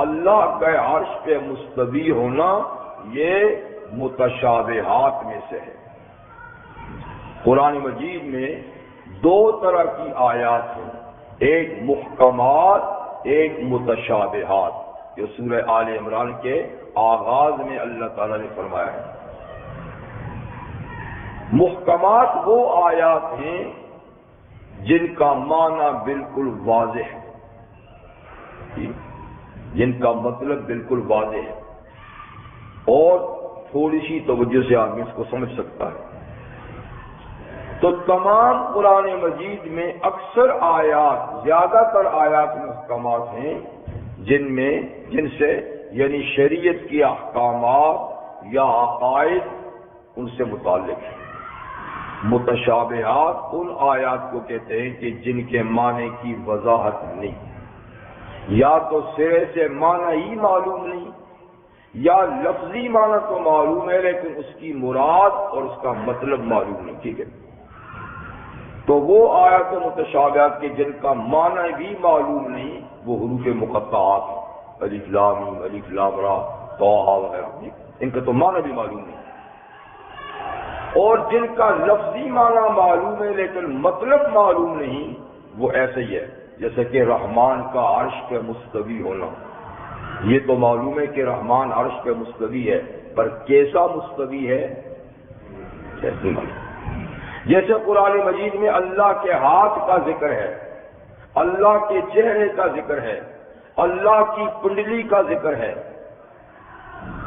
اللہ کا عرش پہ مستوی ہونا یہ متشابہات میں سے ہے۔ قرآن مجید میں دو طرح کی آیات ہیں، ایک محکمات، ایک متشابہات، جو سورہ آل عمران کے آغاز میں اللہ تعالیٰ نے فرمایا ہے۔ محکمات وہ آیات ہیں جن کا معنی بالکل واضح ہے، جن کا مطلب بالکل واضح ہے، اور تھوڑی سی توجہ سے آدمی اس کو سمجھ سکتا ہے۔ تو تمام قرآن مجید میں اکثر آیات، زیادہ تر آیات محکمات ہیں جن سے یعنی شریعت کی احکامات یا عقائد ان سے متعلق ہیں۔ متشابہات ان آیات کو کہتے ہیں کہ جن کے معنی کی وضاحت نہیں، یا تو سرے سے معنی ہی معلوم نہیں، یا لفظی معنی تو معلوم ہے لیکن اس کی مراد اور اس کا مطلب معلوم نہیں۔ ٹھیک ہے، تو وہ آیات متشابہات کے جن کا معنی بھی معلوم نہیں، وہ حروف مقطعات، الف لام میم، الف لام را، طٰ وغیرہ، ان کا تو معنی بھی معلوم نہیں، اور جن کا لفظی معنی معلوم ہے لیکن مطلب معلوم نہیں، وہ ایسے ہی ہے جیسے کہ رحمان کا عرش پہ مستوی ہونا۔ یہ تو معلوم ہے کہ رحمان عرش پہ مستوی ہے، پر کیسا مستوی ہے ایسے معلوم۔ جیسے قرآن مجید میں اللہ کے ہاتھ کا ذکر ہے، اللہ کے چہرے کا ذکر ہے، اللہ کی کنڈلی کا ذکر ہے،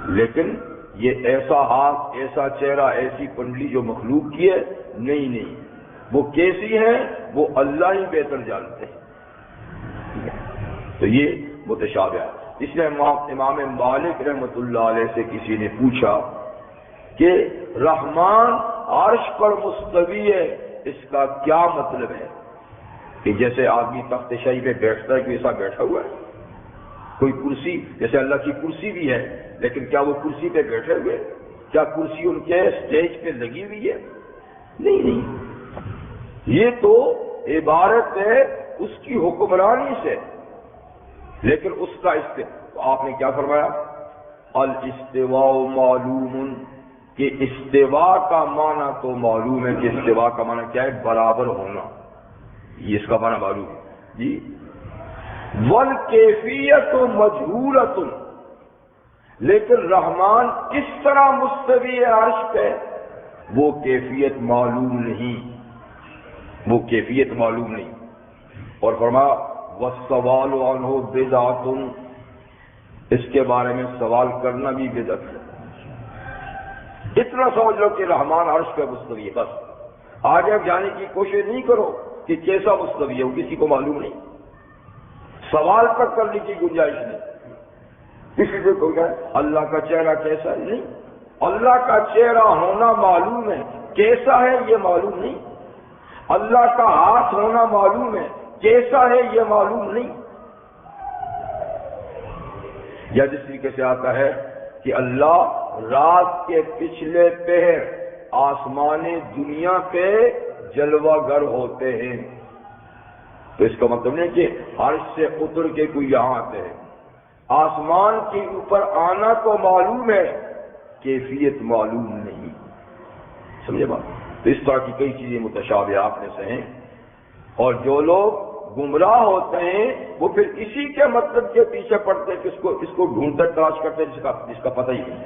لیکن یہ ایسا ہاتھ، ایسا چہرہ، ایسی کنڈلی جو مخلوق کی ہے نہیں، وہ کیسی ہے وہ اللہ ہی بہتر جانتے ہیں۔ تو یہ متشابہ ہے۔ اس لیے امام مالک رحمۃ اللہ علیہ سے کسی نے پوچھا کہ رحمان عرش پر مستوی ہے، اس کا کیا مطلب ہے؟ کہ جیسے آدمی تخت شاہی پہ بیٹھتا ہے کہ ایسا بیٹھا ہوا ہے، کوئی کرسی، جیسے اللہ کی کرسی بھی ہے، لیکن کیا وہ کرسی پہ بیٹھے ہوئے؟ کیا کرسی ان کے اسٹیج پہ لگی ہوئی ہے؟ نہیں، یہ تو عبارت ہے اس کی حکمرانی سے، لیکن اس کا آپ نے کیا فرمایا؟ الاستواء معلوم، کہ استواء کا معنی تو معلوم ہے، کہ استواء کا معنی کیا ہے؟ برابر ہونا، یہ اس کا معنی معلوم ہے جی۔ والکیفیت مجہولۃ، لیکن رحمان کس طرح مستوی ہے عرش پہ، وہ کیفیت معلوم نہیں، اور فرمایا والسوال عنہ بدعۃ، اس کے بارے میں سوال کرنا بھی بدعت ہے۔ اتنا سمجھ لو کہ رحمان عرش پہ مستوی ہے، بس آگے اب جانے کی کوشش نہیں کرو کہ کیسا مستوی ہے، وہ کسی کو معلوم نہیں، سوال تک کرنے کی گنجائش نہیں۔ کسی کو کوئی کہے اللہ کا چہرہ کیسا ہے، نہیں، اللہ کا چہرہ ہونا معلوم ہے، کیسا ہے یہ معلوم نہیں۔ اللہ کا ہاتھ ہونا معلوم ہے، کیسا ہے یہ معلوم نہیں۔ یا جس طریقے سے آتا ہے کہ اللہ رات کے پچھلے پہر آسمان دنیا پہ جلوہ گر ہوتے ہیں، تو اس کا مطلب نہیں کہ عرش سے اتر کے کوئی یہاں آتے ہیں، آسمان کے اوپر آنا تو معلوم ہے، کیفیت معلوم نہیں، سمجھے بات؟ تو اس طرح کی کئی چیزیں متشابہات میں سے ہیں، اور جو لوگ گمراہ ہوتے ہیں وہ پھر اسی کے مطلب کے پیچھے پڑتے ہیں کہ اس کو ڈھونڈتے تلاش کرتے ہیں جس کا پتہ ہی نہیں،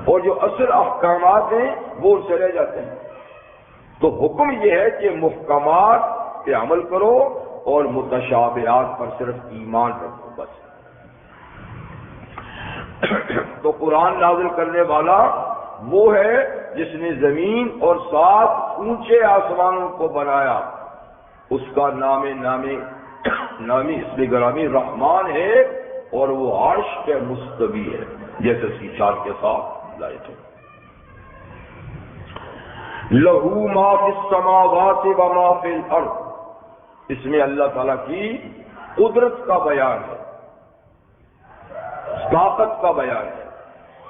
اور جو اصل احکامات ہیں وہ ان سے رہ جاتے ہیں۔ تو حکم یہ ہے کہ محکمات پہ عمل کرو اور متشابہات پر صرف ایمان رکھو، بس۔ تو قرآن نازل کرنے والا وہ ہے جس نے زمین اور 7 اونچے آسمانوں کو بنایا، اس کا نامی اسم گرامی رحمان ہے، اور وہ عرش پہ مستوی ہے، جیسے اس کی چار کے ساتھ لائے تھے۔ لہو ما فی السماوات و ما فی الارض، اس میں اللہ تعالیٰ کی قدرت کا بیان ہے، طاقت کا بیان ہے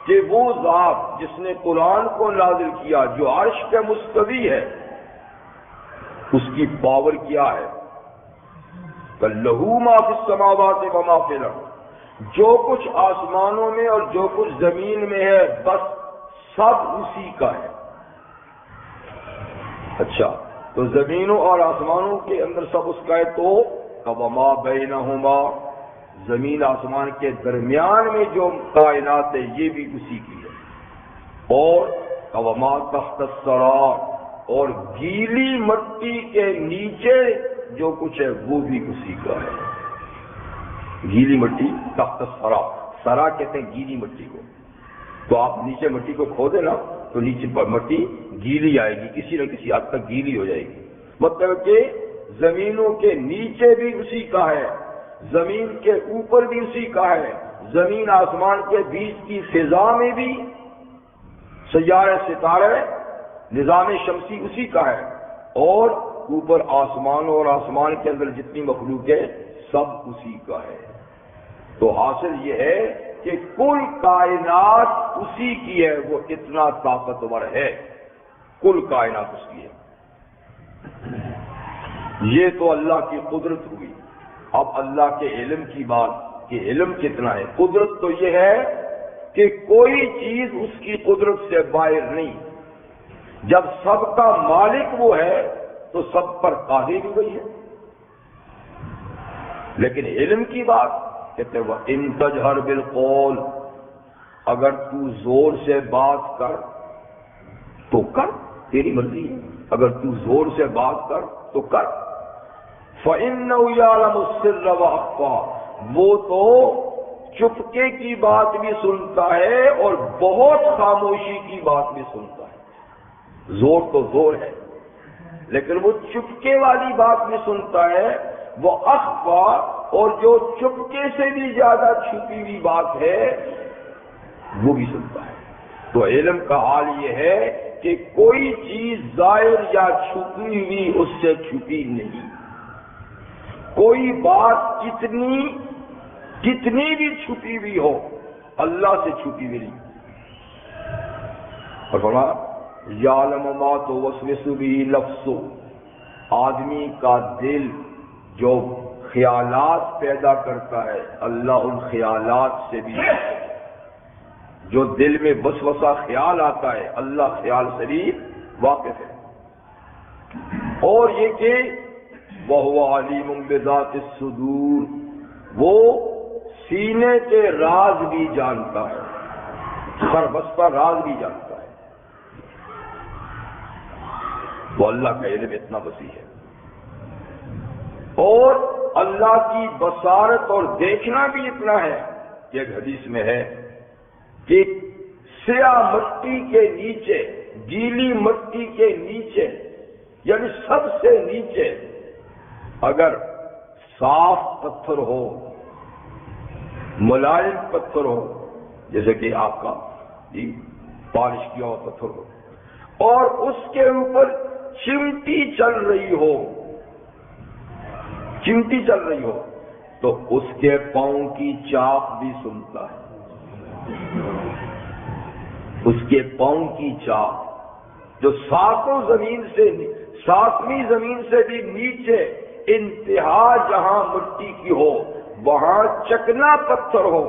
کہ وہ ذات جس نے قرآن کو نازل کیا، جو عرش پہ مستوی ہے، اس کی پاور کیا ہے۔ لہو ما فی السماوات و ما فی الارض، جو کچھ آسمانوں میں اور جو کچھ زمین میں ہے بس سب اسی کا ہے۔ اچھا، تو زمینوں اور آسمانوں کے اندر سب اس کا ہے، تو وما بینہما، زمین آسمان کے درمیان میں جو کائنات ہے یہ بھی اسی کی ہے، اور وما تحت الثری، اور گیلی مٹی کے نیچے جو کچھ ہے وہ بھی اسی کا ہے۔ گیلی مٹی تحت الثری، ثری کہتے ہیں گیلی مٹی کو، تو آپ نیچے مٹی کو کھودے نا تو نیچے مٹی گیلی آئے گی، کسی نہ کسی حد تک گیلی ہو جائے گی، مطلب کہ زمینوں کے نیچے بھی اسی کا ہے، زمین کے اوپر بھی اسی کا ہے، زمین آسمان کے بیچ کی فضا میں بھی سیارے ستارے نظام شمسی اسی کا ہے، اور اوپر آسمان اور آسمان کے اندر جتنی مخلوق ہے سب اسی کا ہے۔ تو حاصل یہ ہے کہ کل کائنات اسی کی ہے، وہ اتنا طاقتور ہے، کل کائنات اس کی ہے۔ یہ تو اللہ کی قدرت ہوئی۔ اب اللہ کے علم کی بات کہ علم کتنا ہے۔ قدرت تو یہ ہے کہ کوئی چیز اس کی قدرت سے باہر نہیں، جب سب کا مالک وہ ہے تو سب پر قادر بھی وہی ہے۔ لیکن علم کی بات کہتے وہ ان تجہر بالقول، اگر تو زور سے بات کر تو کر، تیری مرضی ہے، اگر تو زور سے بات کر تو کر۔ فَإِنَّهُ يَعْلَمُ السِّرَّ وَأَخْفَى، وہ تو چپکے کی بات بھی سنتا ہے اور بہت خاموشی کی بات بھی سنتا ہے۔ زور تو زور ہے، لیکن وہ چپکے والی بات بھی سنتا ہے، وہ اخفا، اور جو چپکے سے بھی زیادہ چھپی ہوئی بات ہے وہ بھی سنتا ہے۔ تو علم کا حال یہ ہے کہ کوئی چیز ظاہر یا چھپی ہوئی اس سے چھپی نہیں، کوئی بات کتنی بھی چھپی ہوئی ہو اللہ سے چھپی ہوئی نہیں۔ اور فرمایا یعلم ما توسوس به نفسه، آدمی کا دل جو خیالات پیدا کرتا ہے اللہ ان خیالات سے بھی، جو دل میں وسوسہ خیال آتا ہے اللہ خیال سے بھی واقف ہے۔ اور یہ کہ وَهُوَ عَلِيمٌ بِذَاتِ الصُّدُورِ، وہ سینے کے راز بھی جانتا ہے، سربستہ راز بھی جانتا ہے۔ وہ اللہ کا علم اتنا وسیع ہے، اور اللہ کی بصارت اور دیکھنا بھی اتنا ہے کہ ایک حدیث میں ہے کہ سیاہ مٹی کے نیچے، گیلی مٹی کے نیچے، یعنی سب سے نیچے اگر صاف پتھر ہو، ملائم پتھر ہو، جیسے کہ آپ کا پالش کیا ہوا پتھر ہو، اور اس کے اوپر چمٹی چل رہی ہو، تو اس کے پاؤں کی چاپ بھی سنتا ہے، اس کے پاؤں کی چاپ جو ساتویں زمین سے بھی نیچے انتہا جہاں مٹی کی ہو، وہاں چکنا پتھر ہو،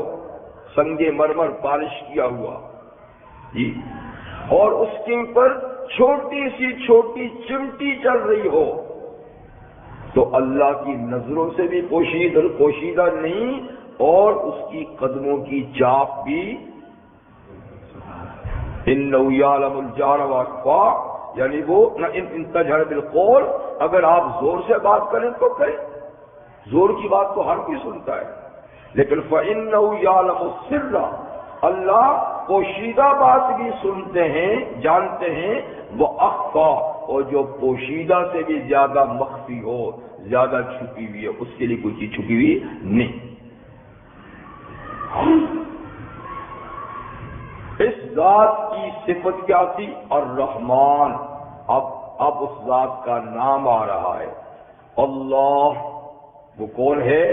سنگ مرمر پالش کیا ہوا جی، اور اس کے اوپر چھوٹی سی چمٹی چل رہی ہو، تو اللہ کی نظروں سے بھی پوشیدہ نہیں، اور اس کی قدموں کی چاپ بھی اِنَّهُ يَعْلَمُ الْجَهْرَ وَأَخْفَى، یعنی وہ ان تجہر بالقول، اگر آپ زور سے بات کریں تو کریں، زور کی بات تو ہر کوئی سنتا ہے، لیکن فَإِنَّهُ يَعْلَمُ السِّرَّ، اللہ پوشیدہ بات بھی سنتے ہیں، جانتے ہیں، وہ اخفا، اور جو پوشیدہ سے بھی زیادہ مخفی ہو، زیادہ چھپی ہوئی ہے، اس کے لیے کوئی چیز چھپی ہوئی نہیں۔ اس ذات کی صفت کیا تھی؟ الرحمن، اب اس ذات کا نام آ رہا ہے اللہ۔ وہ کون ہے؟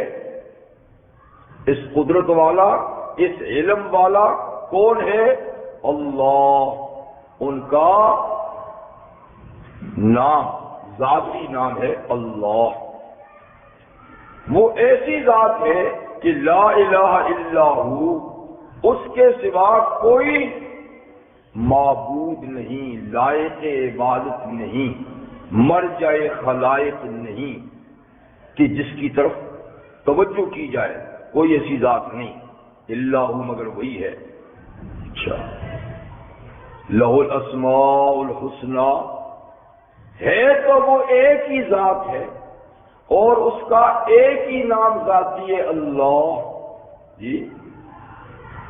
اس قدرت والا، اس علم والا کون ہے؟ اللہ۔ ان کا نام، ذاتی نام ہے اللہ۔ وہ ایسی ذات ہے کہ لا الہ الا ہو، اس کے سوا کوئی معبود نہیں، لائق عبادت نہیں، مرجع خلائق نہیں کہ جس کی طرف توجہ کی جائے، کوئی ایسی ذات نہیں، اللہ مگر وہی ہے۔ اچھا، لہ الاسماء الحسنی، ہے تو وہ ایک ہی ذات ہے، اور اس کا ایک ہی نام ذاتی ہے اللہ جی،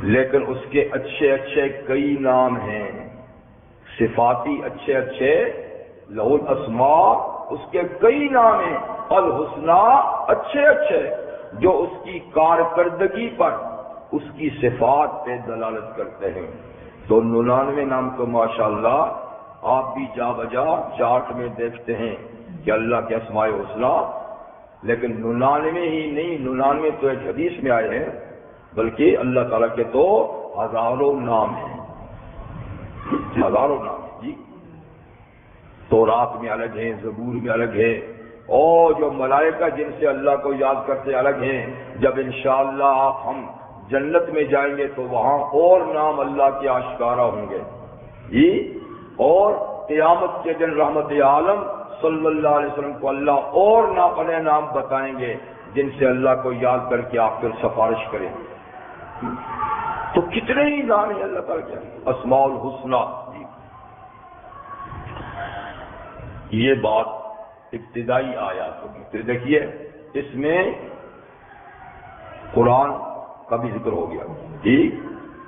لیکن اس کے اچھے اچھے کئی نام ہیں، صفاتی اچھے لہ الاسماء، اس کے کئی نام ہیں، الحسنی اچھے جو اس کی کارکردگی پر، اس کی صفات پہ دلالت کرتے ہیں۔ تو 99 نام تو ماشاءاللہ آپ بھی جا بجا چارٹ میں دیکھتے ہیں کہ اللہ کے اسماء الحسنی، لیکن 99 ہی نہیں، 99 تو ایک حدیث میں آئے ہیں، بلکہ اللہ تعالیٰ کے تو ہزاروں نام ہیں، ہزاروں نام جی۔ تورات میں الگ ہیں، زبور میں الگ ہے، اور جو ملائکہ جن سے اللہ کو یاد کرتے الگ ہیں۔ جب انشاءاللہ ہم جنت میں جائیں گے تو وہاں اور نام اللہ کے آشکارا ہوں گے جی، اور قیامت کے دن رحمت عالم صلی اللہ علیہ وسلم کو اللہ اور ناپنے نام بتائیں گے جن سے اللہ کو یاد کر کے آپ پھر سفارش کریں گے۔ تو کتنے ہی نام ہیں اللہ تعالیٰ کے اسماء الحسنی جی۔ یہ بات ابتدائی آیات ہوگی، پھر دیکھیے اس میں قرآن کا بھی ذکر ہو گیا جی،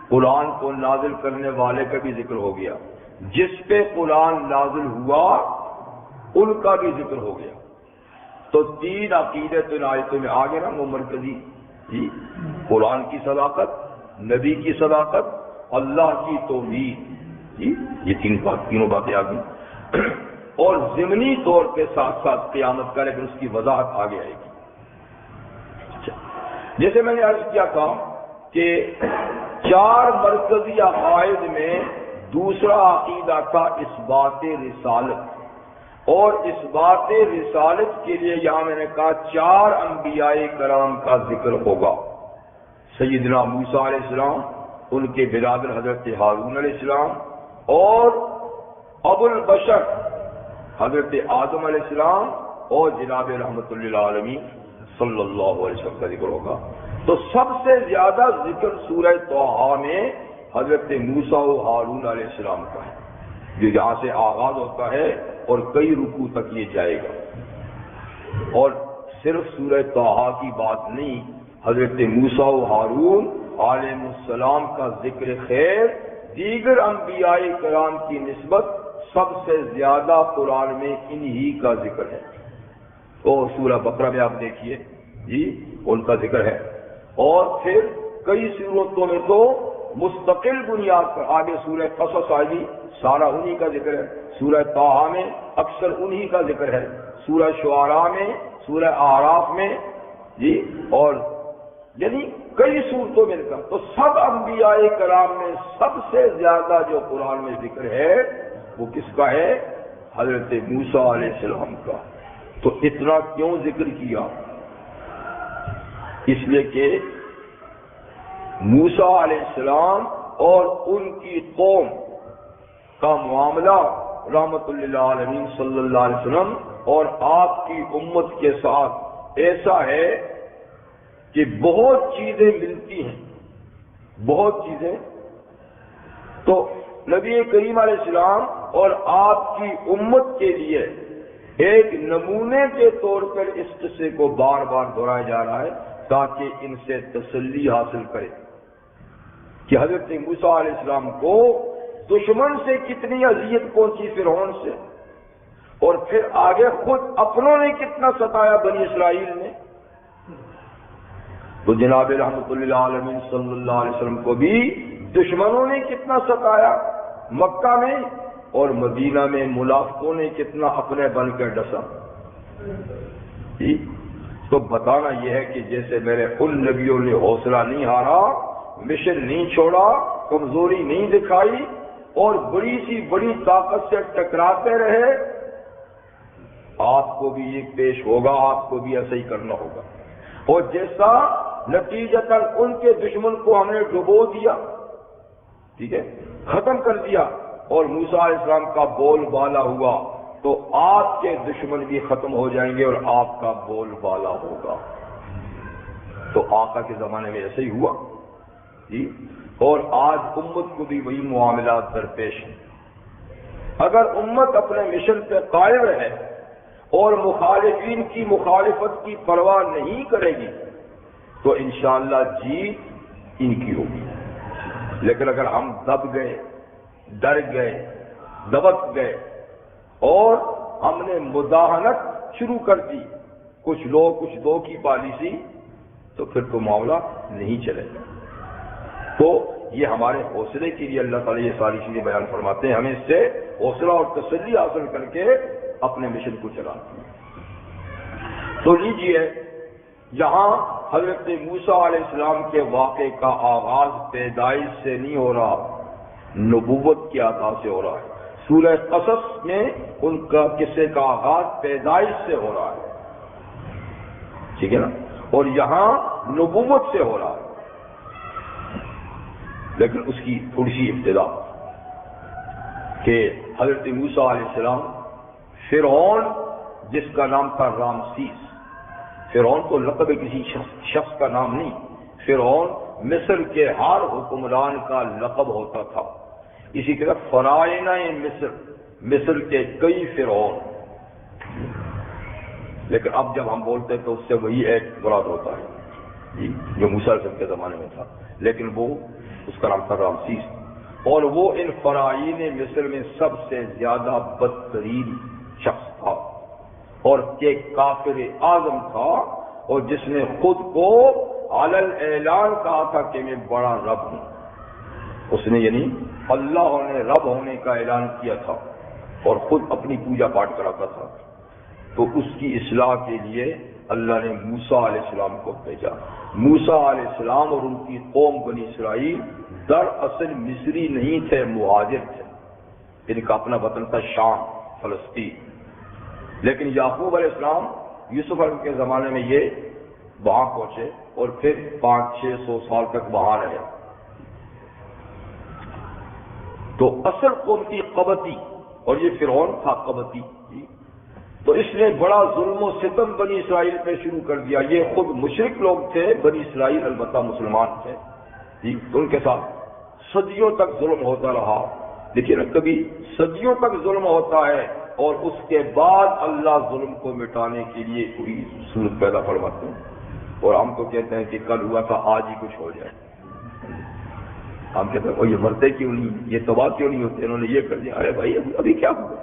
قرآن کو نازل کرنے والے کا بھی ذکر ہو گیا، جس پہ قرآن نازل ہوا ان کا بھی ذکر ہو گیا۔ تو 3 عقیدے تو ان آیتوں میں آگے نا وہ مرکزی جی، قرآن کی صداقت، نبی کی صداقت اللہ کی توحید، یہ تینوں باتیں آ گئی، اور ضمنی طور پہ ساتھ ساتھ قیامت کا، لیکن اس کی وضاحت آگے آئے گی۔ جیسے میں نے عرض کیا تھا کہ 4 مرکزی عقائد میں دوسرا عقیدہ تھا اثبات رسالت، اور اثبات رسالت کے لیے یہاں میں نے کہا 4 انبیاء کرام کا ذکر ہوگا۔ سیدنا موسیٰ علیہ السلام، ان کے برادر حضرت ہارون علیہ السلام، اور ابو البشر حضرت آدم علیہ السلام، اور جناب رحمت للعالمین صلی اللہ علیہ وسلم کا ذکر ہوگا۔ تو سب سے زیادہ ذکر سورہ طٰہٰ میں حضرت موسیٰ و ہارون علیہ السلام کا ہے، جو یہاں سے آغاز ہوتا ہے اور کئی رکوع تک یہ جائے گا۔ اور صرف سورہ طٰہٰ کی بات نہیں، حضرت موسیٰ و ہارون علیہ السلام کا ذکر خیر دیگر انبیاء کرام کی نسبت سب سے زیادہ قرآن میں انہی کا ذکر ہے۔ اور سورہ بقرہ میں آپ دیکھیے ان کا ذکر ہے، اور پھر کئی سورتوں میں تو مستقل بنیاد پر آگے سورہ قصص آئے گی، سارا انہی کا ذکر ہے، سورہ طٰہٰ میں اکثر انہی کا ذکر ہے، سورہ شعراء میں، سورہ اعراف میں، اور یعنی کئی صورتوں میں کا۔ تو سب انبیاء کرام میں سب سے زیادہ جو قرآن میں ذکر ہے وہ کس کا ہے؟ حضرت موسیٰ علیہ السلام کا۔ تو اتنا کیوں ذکر کیا؟ اس لیے کہ موسیٰ علیہ السلام اور ان کی قوم کا معاملہ رحمت للعالمین صلی اللہ علیہ وسلم اور آپ کی امت کے ساتھ ایسا ہے کہ بہت چیزیں ملتی ہیں، بہت چیزیں۔ تو نبی کریم علیہ السلام اور آپ کی امت کے لیے ایک نمونے کے طور پر اس قصے کو بار بار دہرایا جا رہا ہے تاکہ ان سے تسلی حاصل کرے کہ حضرت موسیٰ علیہ السلام کو دشمن سے کتنی اذیت پہنچی، فرعون سے، اور پھر آگے خود اپنوں نے کتنا ستایا بنی اسرائیل نے۔ تو جناب رحمت للعالمین صلی اللہ علیہ وسلم کو بھی دشمنوں نے کتنا ستایا مکہ میں، اور مدینہ میں منافقوں نے کتنا اپنے بن کر ڈسا۔ تو بتانا یہ ہے کہ جیسے میرے ان نبیوں نے حوصلہ نہیں ہارا، مشن نہیں چھوڑا، کمزوری نہیں دکھائی، اور بڑی سی بڑی طاقت سے ٹکراتے رہے، آپ کو بھی یہ پیش ہوگا، آپ کو بھی ایسا ہی کرنا ہوگا۔ اور جیسا نتیجتاً ان کے دشمن کو ہم نے ڈبو دیا، ٹھیک ہے، ختم کر دیا، اور موسیٰ علیہ السلام کا بول بالا ہوا، تو آپ کے دشمن بھی ختم ہو جائیں گے اور آپ کا بول بالا ہوگا۔ تو آقا کے زمانے میں ایسے ہی ہوا، اور آج امت کو بھی وہی معاملات درپیش ہیں۔ اگر امت اپنے مشن پہ قائم رہے اور مخالفین کی مخالفت کی پرواہ نہیں کرے گی تو انشاءاللہ جیت ان کی ہوگی۔ لیکن اگر ہم دب گئے، ڈر گئے، دبک گئے اور ہم نے مداہنت شروع کر دی، کچھ لو کچھ دو کی پالیسی، تو پھر تو معاملہ نہیں چلے گا۔ تو یہ ہمارے حوصلے کے لیے اللہ تعالیٰ یہ ساری چیزیں بیان فرماتے ہیں، ہمیں اس سے حوصلہ اور تسلی حاصل کر کے اپنے مشن کو چلانا ہے۔ تو لیجئے، یہاں حضرت موسیٰ علیہ السلام کے واقعے کا آغاز پیدائش سے نہیں ہو رہا، نبوت کے عطا سے ہو رہا ہے۔ سورہ قصص میں ان کا قصے کا آغاز پیدائش سے ہو رہا ہے، ٹھیک ہے نا، اور یہاں نبوت سے ہو رہا ہے، لیکن اس کی تھوڑی سی ابتدا کہ حضرت موسیٰ علیہ السلام فرعون، جس کا نام تھا رامسیس، فرعون تو لقب کسی شخص کا نام نہیں، فرعون مصر کے ہر حکمران کا لقب ہوتا تھا۔ اسی طرح فرعونہ مصر کے کئی فرعون، لیکن اب جب ہم بولتے ہیں تو اس سے وہی ایک مراد ہوتا ہے جو موسیٰ علیہ السلام کے زمانے میں تھا، لیکن وہ اس کا نام تھا رامسیس، اور وہ ان فرعین مصر میں سب سے زیادہ بدترین شخص تھا، اور ایک کافر اعظم تھا، اور جس نے خود کو علل اعلان کہا تھا کہ میں بڑا رب ہوں۔ اس نے یعنی اللہ نے رب ہونے کا اعلان کیا تھا اور خود اپنی پوجا پاٹ کراتا تھا، تو اس کی اصلاح کے لیے اللہ نے موسیٰ علیہ السلام کو بھیجا۔ موسیٰ علیہ السلام اور ان کی قوم بنی اسرائیل دراصل مصری نہیں تھے، مہاجر تھے، ان کا اپنا وطن تھا شام، فلسطین، لیکن یعقوب علیہ السلام یوسف علیہ کے زمانے میں یہ وہاں پہنچے اور پھر 500-600 سال تک وہاں رہے۔ تو اصل قوم کی قبطی، اور یہ فرعون تھا قبطی، تو اس نے بڑا ظلم و ستم بنی اسرائیل پہ شروع کر دیا۔ یہ خود مشرک لوگ تھے، بنی اسرائیل البتہ مسلمان تھے، تو ان کے ساتھ صدیوں تک ظلم ہوتا رہا۔ لیکن کبھی صدیوں تک ظلم ہوتا ہے اور اس کے بعد اللہ ظلم کو مٹانے کے لیے کوئی صورت پیدا فرماتے ہیں، اور ہم تو کہتے ہیں کہ کل ہوا تھا آج ہی کچھ ہو جائے۔ ہم کہتے ہیں یہ مرتے کیوں نہیں، یہ تباہ کیوں نہیں ہوتے، انہوں نے یہ کر دیا۔ ارے بھائی ابھی کیا ہوا؟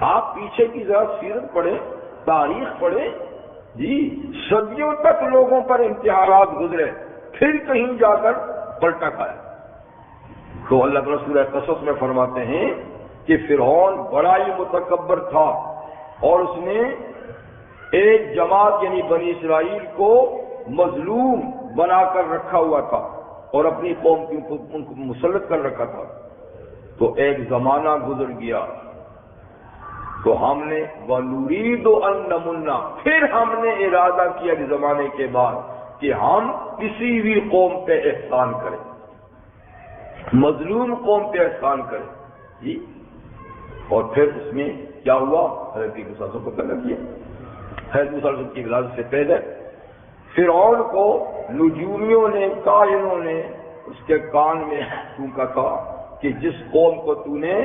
آپ پیچھے کی ذرا سیرت پڑھیں، تاریخ پڑھیں، جی صدیوں تک لوگوں پر امتحانات گزرے، پھر کہیں جا کر پلٹا کھایا۔ تو اللہ تعالیٰ سورہ قصص میں فرماتے ہیں کہ فرعون بڑا ہی متکبر تھا اور اس نے ایک جماعت یعنی بنی اسرائیل کو مظلوم بنا کر رکھا ہوا تھا اور اپنی قوم کی ان کو مسلط کر رکھا تھا۔ تو ایک زمانہ گزر گیا تو ہم نے وَنُرِيدُ أَن نَّمُنَّ، پھر ہم نے ارادہ کیا اس زمانے کے بعد کہ ہم کسی بھی قوم پہ احسان کریں، مظلوم قوم پہ احسان کریں، جی۔ اور پھر اس میں کیا ہوا؟ حضرت موسیٰ کو پیدا کیا۔ حضرت موسیٰ کی ولادت سے پہلے فرعون کو نجومیوں نے، کاہنوں نے اس کے کان میں پھونکا تھا کہ جس قوم کو تو نے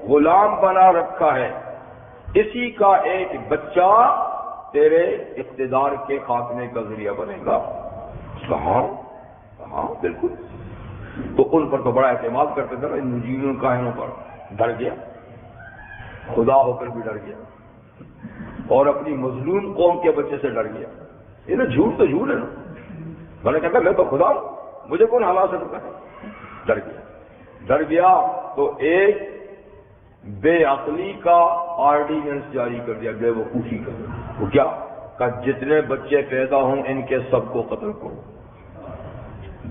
غلام بنا رکھا ہے، اسی کا ایک بچہ تیرے اقتدار کے خاتمے کا ذریعہ بنے گا۔ ہاں ہاں بالکل۔ تو ان پر تو بڑا اعتماد کرتے تھے نا، ان نجومیوں کاہنوں پر۔ ڈر گیا، خدا ہو کر بھی ڈر گیا اور اپنی مظلوم قوم کے بچے سے ڈر گیا۔ یہ نا جھوٹ تو جھوٹ ہے نا، میں نے کہتا میں تو خدا ہوں، مجھے کون ہلا سکتا ہے؟ ڈر گیا تو ایک بے عقلی کا آرڈیننس جاری کر دیا، بے وقوفی کا۔ وہ کیا کہ جتنے بچے پیدا ہوں ان کے سب کو قتل کرو۔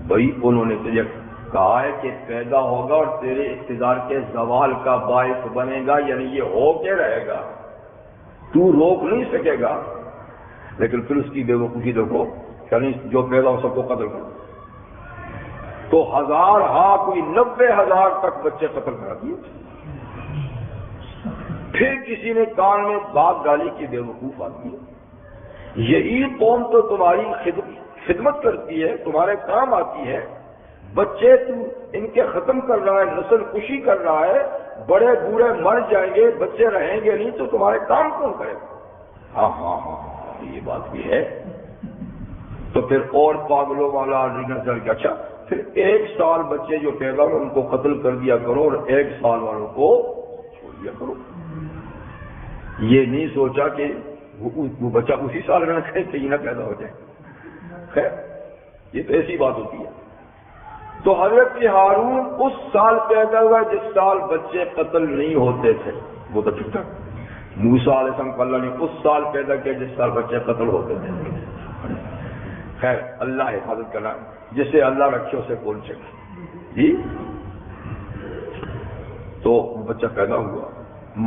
بھائی انہوں نے تجھے کہا ہے کہ پیدا ہوگا اور تیرے اقتدار کے زوال کا باعث بنے گا، یعنی یہ ہو کے رہے گا، تو روک نہیں سکے گا۔ لیکن پھر اس کی بے وقوفی دیکھو، یعنی جو پیدا ہو سب کو قتل کرو۔ تو ہزار کوئی 90,000 تک بچے قتل کرا دیے۔ پھر کسی نے کان میں بات ڈالی کہ بے وقوف آدمی، یہی قوم تو تمہاری خدمت کرتی ہے، تمہارے کام آتی ہے، بچے تو ان کے ختم کر رہا ہے، نسل کشی کر رہا ہے، بڑے بوڑھے مر جائیں گے، بچے رہیں گے نہیں، تو تمہارے کام کون کرے گا؟ ہاں یہ بات بھی ہے۔ تو پھر اور پاگلوں والا چل کے اچھا پھر 1 سال بچے جو پیدا ہو ان کو قتل کر دیا کرو اور 1 سال والوں کو چھوڑ دیا کرو۔ یہ نہیں سوچا کہ وہ بچہ اسی سال میں کہیں نہ پیدا ہو جائے۔ خیر یہ تو ایسی بات ہوتی ہے۔ تو حضرت ہارون اس سال پیدا ہوا جس سال بچے قتل نہیں ہوتے تھے، وہ تو ٹھیک تھا۔ موسیٰ علیہ السلام کو اللہ نے اس سال پیدا کیا جس سال بچے قتل ہوتے تھے۔ خیر اللہ حفاظت کرنا، جسے اللہ رکھے اسے کون چکے، جی۔ تو بچہ پیدا ہوا،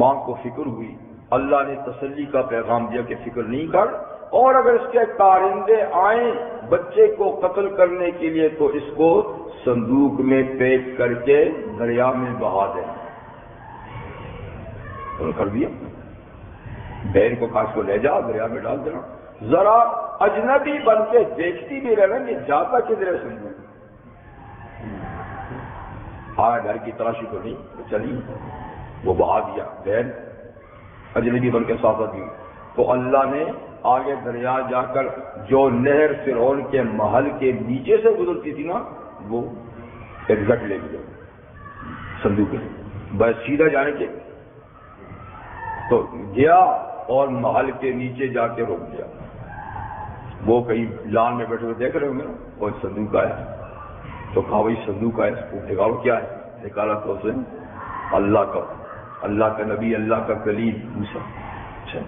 ماں کو فکر ہوئی، اللہ نے تسلی کا پیغام دیا کہ فکر نہیں کر، اور اگر اس کے کارندے آئیں بچے کو قتل کرنے کے لیے تو اس کو صندوق میں پیک کر کے دریا میں بہا دیں۔ کر دیا، بہن کو کاش کو لے جا دریا میں ڈال دینا، ذرا اجنبی بن کے دیکھتی بھی رہنا کہ جاتا کدھر ہے صندوق۔ گھر کی تلاشی تو نہیں چلی، وہ بہا دیا، بہن اجنبی بن کے ساتھ دی۔ تو اللہ نے آگے دریا جا کر جو نہر فرعون کے محل کے نیچے سے گزرتی تھی نا، وہ ایگزیکٹ لے گیا صندوق بس سیدھا جانے کے، تو گیا اور محل کے نیچے جا کے رک گیا۔ وہ کہیں لان میں بیٹھے ہوئے دیکھ رہے ہوں گے، اور صندوق آیا، تو کہا وہی صندوق ہے، اس کو نکالو، کیا ہے؟ نکالا تو اسے اللہ کا نبی، اللہ کا کلیم موسیٰ۔ اچھا،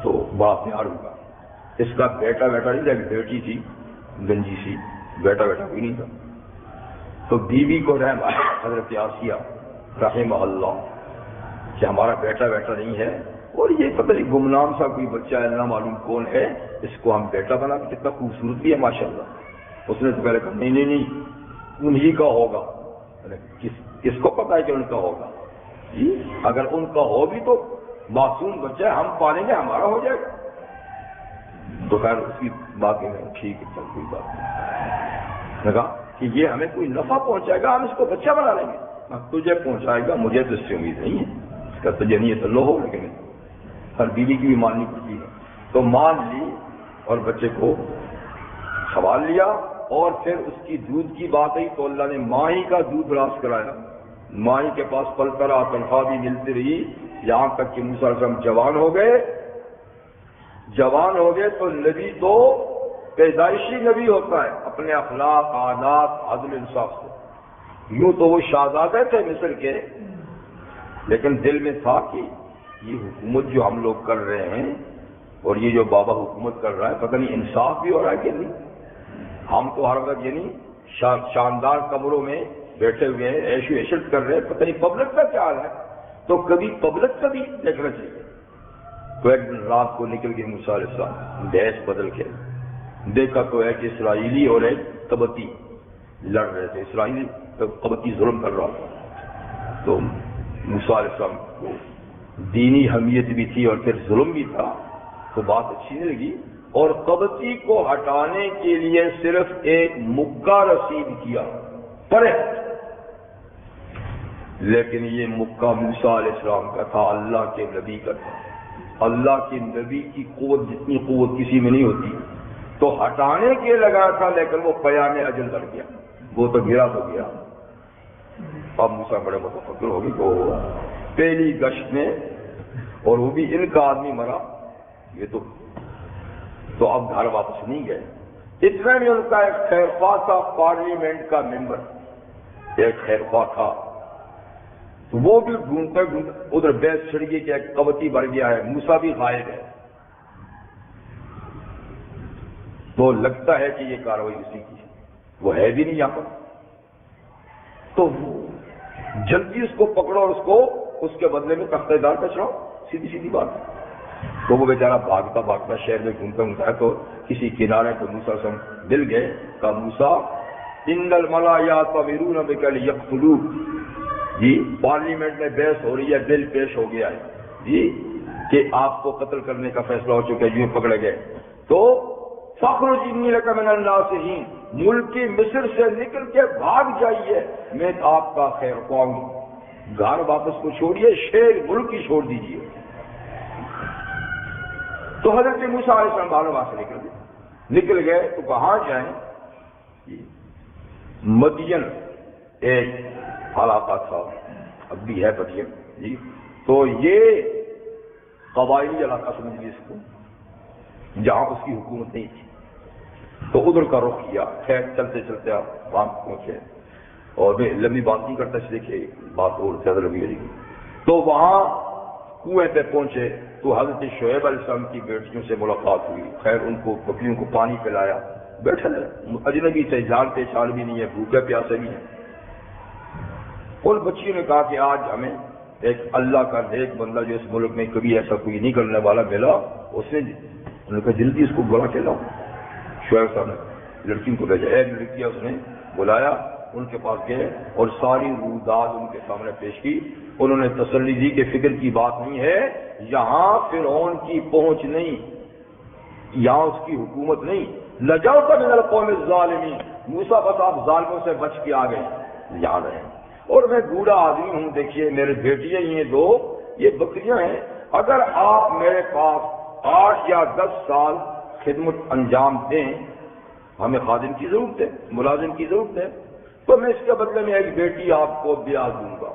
تو بڑا پیار ہوگا۔ اس کا بیٹا نہیں تھا، ایک بیٹی تھی گنجی سی، بیٹا کوئی نہیں تھا۔ تو بیوی کو رحم آیا حضرت آسیہ رحمہ اللہ کہ ہمارا بیٹا نہیں ہے، اور یہ پتہ نہیں گمنام سا کوئی بچہ ہے، نہ معلوم کون ہے، اس کو ہم بیٹا بنا، کتنا خوبصورت بھی ہے ماشاءاللہ۔ اس نے تو پہلے کہا نہیں انہی کا ہوگا۔ کس کو پتا ہے کہ ان کا ہوگا؟ جی اگر ان کا ہو بھی تو معصوم بچہ ہے، ہم پالیں گے، ہمارا ہو جائے گا۔ تو خیر اس کی بات نہیں، ٹھیک ہے چل کوئی بات نہیں۔ نے کہا کہ یہ ہمیں کوئی نفع پہنچائے گا، ہم اس کو بچہ بنا لیں گے۔ تجھے پہنچائے گا، مجھے تو اس سے امید نہیں ہے، اس کا تجھے نہیں ہے تو لو ہو، لیکن ہر بیوی کی بھی ماننی پڑتی ہے۔ تو مان لی اور بچے کو سنبھال لیا، اور پھر اس کی دودھ کی بات آئی تو اللہ نے ماہی کا دودھ راس کرایا۔ ماہی کے پاس پلتا رہا، تنخواہ بھی ملتی رہی، یہاں تک کہ موسیٰ علیہ السلام جوان ہو گئے تو نبی تو پیدائشی نبی ہوتا ہے، اپنے اخلاق، عادات، عدل انصاف سے۔ یوں تو وہ شہزادے تھے مصر کے، لیکن دل میں تھا کہ یہ حکومت جو ہم لوگ کر رہے ہیں اور یہ جو بابا حکومت کر رہا ہے، پتہ نہیں انصاف بھی ہو رہا ہے کہ نہیں۔ ہم تو ہر وقت شاندار کمروں میں بیٹھے ہوئے ہیں، عیش و عشرت کر رہے ہیں، پتہ نہیں پبلک کا کیا حال ہے۔ تو کبھی پبلک کا بھی دیکھنا چاہیے۔ تو ایک دن رات کو نکل گئے موسیٰ علیہ السلام، بھیس بدل کے دیکھا تو ایک اسرائیلی اور ایک قبطی لڑ رہے تھے۔ اسرائیلی قبطی ظلم کر رہا تھا، تو موسیٰ علیہ السلام کو دینی حمیت بھی تھی اور پھر ظلم بھی تھا، تو بات اچھی نہیں لگی، اور قبطی کو ہٹانے کے لیے صرف ایک مکہ رسید کیا پڑے، لیکن یہ مکہ موسیٰ علیہ السلام کا تھا، اللہ کے نبی کا تھا۔ اللہ کے نبی کی قوت جتنی قوت کسی میں نہیں ہوتی، تو ہٹانے کے لگا تھا، لیکن وہ پیام اجل لڑ گیا، وہ تو گرا تو گیا۔ اب موسیٰ بڑے متفکر ہو گئے کہ پہلی گشت میں، اور وہ بھی ان کا آدمی مرا، یہ تو اب گھر واپس نہیں گئے۔ اتنے میں ان کا ایک خیرخواہ تھا، پارلیمنٹ کا ممبر، ایک خیرخواہ تھا، تو وہ بھی ڈھونڈتا ادھر بیس چھڑ گئی کہ ایک قبطی بڑھ گیا ہے، موسیٰ بھی غائب ہے، تو لگتا ہے کہ یہ کارروائی اسی کی ہے، وہ ہے بھی نہیں یہاں پر، تو جلدی اس کو پکڑو اور اس کے بدلے میں تختہ دار پہ چڑھاؤ، سیدھی بات ہے۔ تو وہ بیچارہ بھاگتا شہر میں گھومتا ہے، تو کسی کنارے پر موسیٰ سے مل گئے، کہا موسیٰ ان الملا یأتمرون بک لیقتلوک، جی پارلیمنٹ میں بحث ہو رہی ہے، بل پیش ہو گیا ہے جی کہ آپ کو قتل کرنے کا فیصلہ ہو چکا ہے، یوں پکڑے گئے، تو فاخرج انی لک من الناصحین، ملک مصر سے نکل کے بھاگ جائیے، میں آپ کا خیر خواہ ہوں، گھر واپس کو چھوڑیے، شہر ملک ہی چھوڑ دیجیے۔ تو حضرت موسیٰ علیہ السلام بالوں وہاں سے نکل گئے، تو کہاں جائیں؟ مدین ایک علاقہ تھا، اب بھی ہے مدین جی، تو یہ قبائلی علاقہ سمجھیے اس کو، جہاں اس کی حکومت نہیں تھی، تو ادھر کا رخ کیا۔ خیر چلتے آپ وہاں پہنچے، اور میں لمبی بات نہیں کرتا اس لیے کہ بات اور زیادہ لمبی ہو جائے گی۔ تو وہاں کنویں پہ پہنچے تو حضرت شعیب علیہ السلام کی بیٹیوں سے ملاقات ہوئی، خیر ان کو بکریوں کو پانی پلایا، بیٹھے اجنبی سے جان پہچان بھی نہیں ہے، بھوکے پیاسے بھی ہیں۔ ان بچیوں نے کہا کہ آج ہمیں ایک اللہ کا نیک بندہ جو اس ملک میں کبھی ایسا کوئی نہیں کرنے والا ملا، اس نے انہوں نے کہا جلدی اس کو بلا کے لاؤ۔ شعیب صاحب نے لڑکیوں کو بھیجا، ایک لڑکیاں اس نے بلایا، ان کے پاس گئے اور ساری روداد ان کے سامنے پیش کی۔ انہوں نے تسلی دی کہ فکر کی بات نہیں ہے، یہاں فرعون کی پہنچ نہیں، یہاں اس کی حکومت نہیں، نجوت من القوم الظالمین، موسیٰ بس آپ ظالموں سے بچ کے آ گئے، یاد ہے، اور میں بوڑھا آدمی ہوں، دیکھیے میرے بیٹیاں یہ دو، یہ بکریاں ہیں، اگر آپ میرے پاس 8 یا 10 سال خدمت انجام دیں، ہمیں خادم کی ضرورت ہے، ملازم کی ضرورت ہے، تو میں اس کے بدلے میں ایک بیٹی آپ کو بیاہ دوں گا۔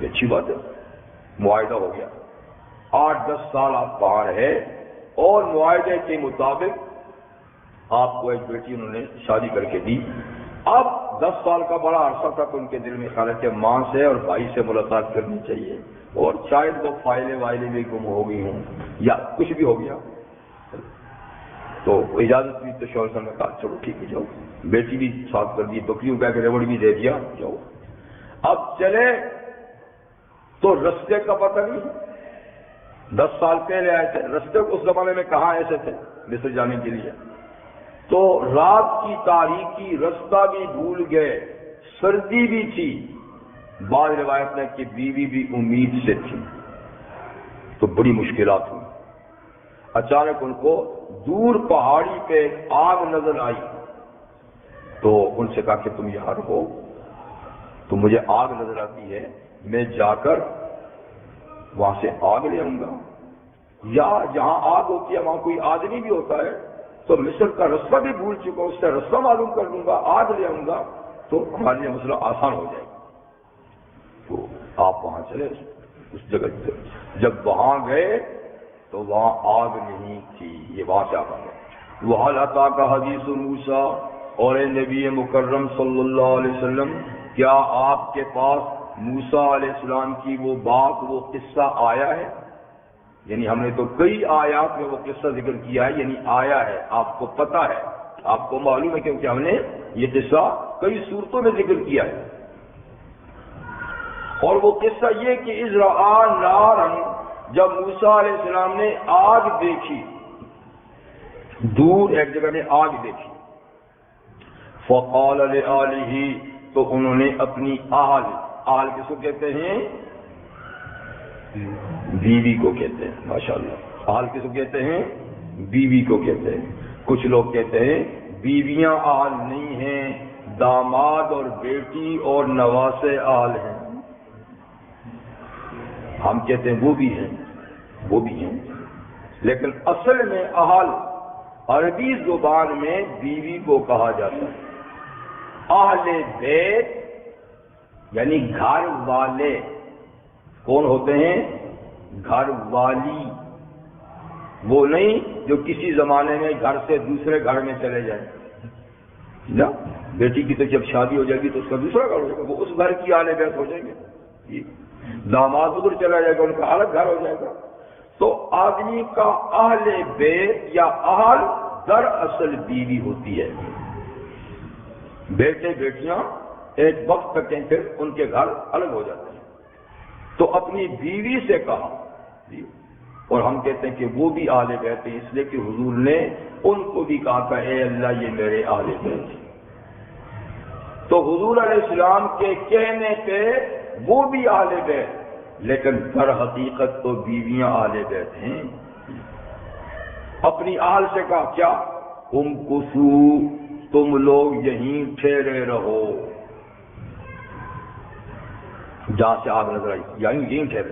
اچھی بات ہے، معاہدہ ہو گیا، 8-10 سال آپ باہر ہے، اور معاہدے کے مطابق آپ کو ایک بیٹی انہوں نے شادی کر کے دی. اب 10 سال کا بڑا عرصہ تک ان کے دل میں خیال ہے کہ ماں سے اور بھائی سے ملاقات کرنی چاہیے، اور شاید وہ فائلیں وائلیں بھی گم ہو گئی ہوں یا کچھ بھی ہو گیا. تو اجازت دی تو شوہر صاحب نے کہا چلو ٹھیک ہے جاؤ. بیٹی بھی ساتھ کر دی، بکریوں کا ریوڑ بھی دے دیا، جاؤ. اب چلے تو رستے کا پتہ نہیں، 10 سال پہلے آئے تھے، رستے اس زمانے میں کہاں ایسے تھے مصر جانے کے لیے. تو رات کی تاریکی، رستہ بھی بھول گئے، سردی بھی تھی، بعض روایت میں کہ بیوی بھی امید سے تھی. تو بڑی مشکلات ہوئی. اچانک ان کو دور پہاڑی پہ آگ نظر آئی. تو ان سے کہا کہ تم یہاں رہو، تو مجھے آگ نظر آتی ہے، میں جا کر وہاں سے آگ لے آؤں گا، یا جہاں آگ ہوتی ہے وہاں کوئی آدمی بھی ہوتا ہے، تو مصر کا رستہ بھی بھول چکا، اس سے رستہ معلوم کر لوں گا، آگ لے آؤں گا، تو ہمارے لیے مسئلہ آسان ہو جائے گا. تو آپ وہاں چلے اس جگہ سے. جب وہاں گئے تو وہاں آگ نہیں تھی. یہ وہاں سے آگا ہے. وَهَلْ أَتَاكَ حَدِيثُ مُوسَىٰ، اور اے نبی مکرم صلی اللہ علیہ وسلم، کیا آپ کے پاس موسیٰ علیہ السلام کی وہ بات، وہ قصہ آیا ہے؟ یعنی ہم نے تو کئی آیات میں وہ قصہ ذکر کیا ہے، یعنی آیا ہے، آپ کو پتہ ہے، آپ کو معلوم ہے، کیونکہ ہم نے یہ قصہ کئی صورتوں میں ذکر کیا ہے. اور وہ قصہ یہ کہ اذ رأى نارا، جب موسیٰ علیہ السلام نے آگ دیکھی، دور ایک جگہ نے آگ دیکھی، فقال لآلہ، تو انہوں نے اپنی آل کس کو کہتے ہیں؟ بیوی کو کہتے ہیں. ماشاءاللہ. آل کس کو کہتے ہیں؟ بیوی کو کہتے ہیں. کچھ لوگ کہتے ہیں بیویاں آل نہیں ہیں، داماد اور بیٹی اور نواسے آل ہیں. ہم کہتے ہیں وہ بھی ہیں، وہ بھی ہیں، لیکن اصل میں آل عربی زبان میں بیوی کو کہا جاتا ہے. اہل بیت یعنی گھر والے. کون ہوتے ہیں؟ گھر والی. وہ نہیں جو کسی زمانے میں گھر سے دوسرے گھر میں چلے جائیں. نا بیٹی کی تو جب شادی ہو جائے گی تو اس کا دوسرا گھر ہو جائے گا، وہ اس گھر کی اہل بیت ہو جائیں گے. داماد ادھر چلا جائے گا، ان کا الگ گھر ہو جائے گا. تو آدمی کا اہل بیت یا اہل در اصل بیوی ہوتی ہے. بیٹے بیٹیاں ایک وقت تک ہیں، پھر ان کے گھر الگ ہو جاتے ہیں. تو اپنی بیوی سے کہا، اور ہم کہتے ہیں کہ وہ بھی اہل بیت ہیں، اس لیے کہ حضور نے ان کو بھی کہا کہ اے اللہ یہ میرے اہل بیت ہیں. تو حضور علیہ السلام کے کہنے پہ وہ بھی اہل بیت، لیکن در حقیقت تو بیویاں اہل بیت ہیں. اپنی اہل سے کہا کیا؟ امکثو، تم لوگ یہیں ٹھہرے رہو، جہاں سے آگ نظر آئی یعنی یہیں ٹھہرے.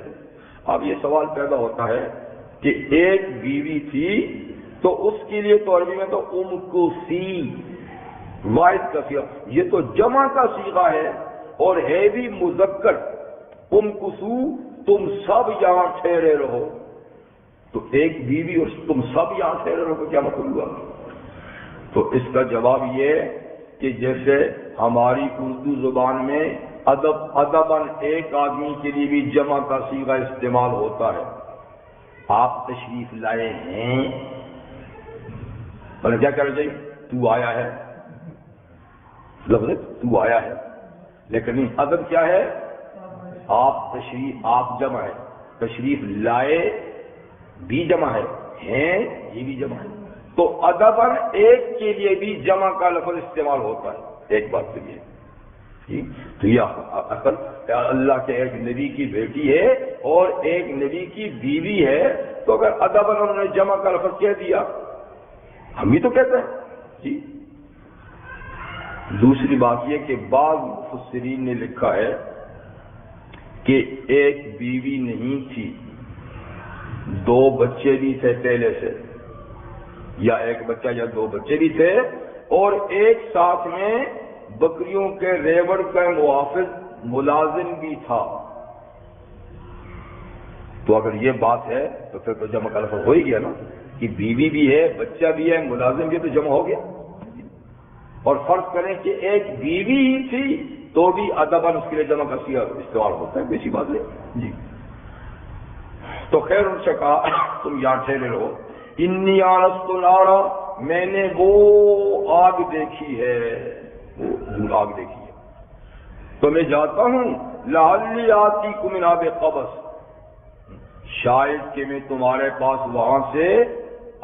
اب یہ سوال پیدا ہوتا ہے کہ ایک بیوی تھی تو اس کے لیے تو عربی میں تو امکثی واحد کا صیغہ، یہ تو جمع کا صیغہ ہے اور ہے بھی مذکر. امکثو، تم سب یہاں ٹھہرے رہو. تو ایک بیوی اور تم سب یہاں ٹھہرے رہو کیا مطلب ہوا؟ تو اس کا جواب یہ کہ جیسے ہماری اردو زبان میں ادباً ایک آدمی کے لیے بھی جمع کا صیغہ استعمال ہوتا ہے. آپ تشریف لائے ہیں، مطلب کیا کہنا چاہیے؟ تو آیا ہے، لفظ تو آیا ہے. لیکن ادب کیا ہے؟ آپ تشریف، آپ جمع ہے، تشریف لائے بھی جمع ہے، ہیں یہ بھی جمع ہے. تو ادباً ایک کے لیے بھی جمع کا لفظ استعمال ہوتا ہے. ایک بات تو یہ تو یہ اصل اللہ کے ایک نبی کی بیٹی ہے اور ایک نبی کی بیوی ہے، تو اگر ادباً انہوں نے جمع کا لفظ کہہ دیا، ہم ہی تو کہتے ہیں جی. دوسری بات یہ کہ بعض مفسرین نے لکھا ہے کہ ایک بیوی نہیں تھی، 2 بچے بھی تھے پہلے سے، یا ایک بچہ یا 2 بچے بھی تھے، اور ایک ساتھ میں بکریوں کے ریوڑ کا محافظ ملازم بھی تھا. تو اگر یہ بات ہے تو پھر تو جمع کا لفظ ہو ہی گیا نا. کہ بیوی بھی ہے، بچہ بھی ہے، ملازم بھی ہے، تو جمع ہو گیا. اور فرض کریں کہ ایک بیوی ہی تھی تو بھی ادباً اس کے لیے جمع کا صیغہ استعمال ہوتا ہے، بیسی بات ہے جی. تو خیر ان سے کہا تم یہاں ٹھہرے رہو. انی آنست نارا، میں نے وہ آگ دیکھی ہے، وہ آگ دیکھی ہے، تو میں جاتا ہوں. لعلی آتیکم من آب قبس، شاید کہ میں تمہارے پاس وہاں سے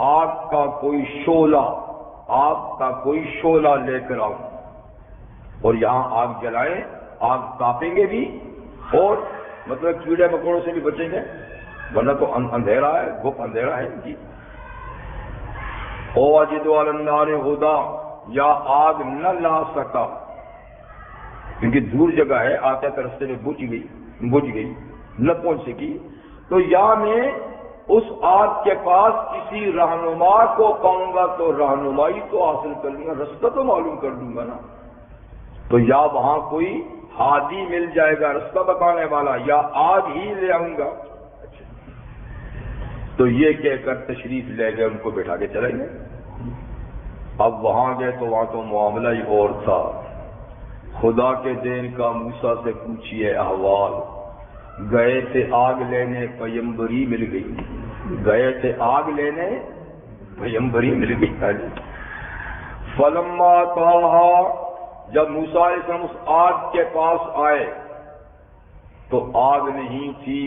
آگ کا کوئی شعلہ لے کر آؤں. اور یہاں آگ جلائیں، آگ تاپیں گے بھی، اور مطلب کیڑے مکوڑوں سے بھی بچیں گے، ورنہ تو اندھیرا ہے، گپ اندھیرا ہے جی. او اجد علی النار ہدا، یا آگ نہ لا سکا کیونکہ دور جگہ ہے، آتے رستے میں بجھ گئی نہ پہنچ سکی، تو یا میں اس آگ کے پاس کسی رہنما کو پاؤں گا تو رہنمائی تو حاصل کر لوں گا، رستہ تو معلوم کر دوں گا نا. تو یا وہاں کوئی ہادی مل جائے گا رستہ بتانے والا، یا آگ ہی لے آؤں گا. تو یہ کہہ کر تشریف لے گئے، ان کو بٹھا کے چلے گئے. اب وہاں گئے تو وہاں تو معاملہ ہی اور تھا. خدا کے دین کا موسیٰ سے پوچھئے احوال. گئے تھے آگ لینے، پیمبری مل گئی. گئے تھے آگ لینے، پیمبری مل گئی. فلما طاہا، جب موسیٰ علیہ السلام اس آگ کے پاس آئے تو آگ نہیں تھی،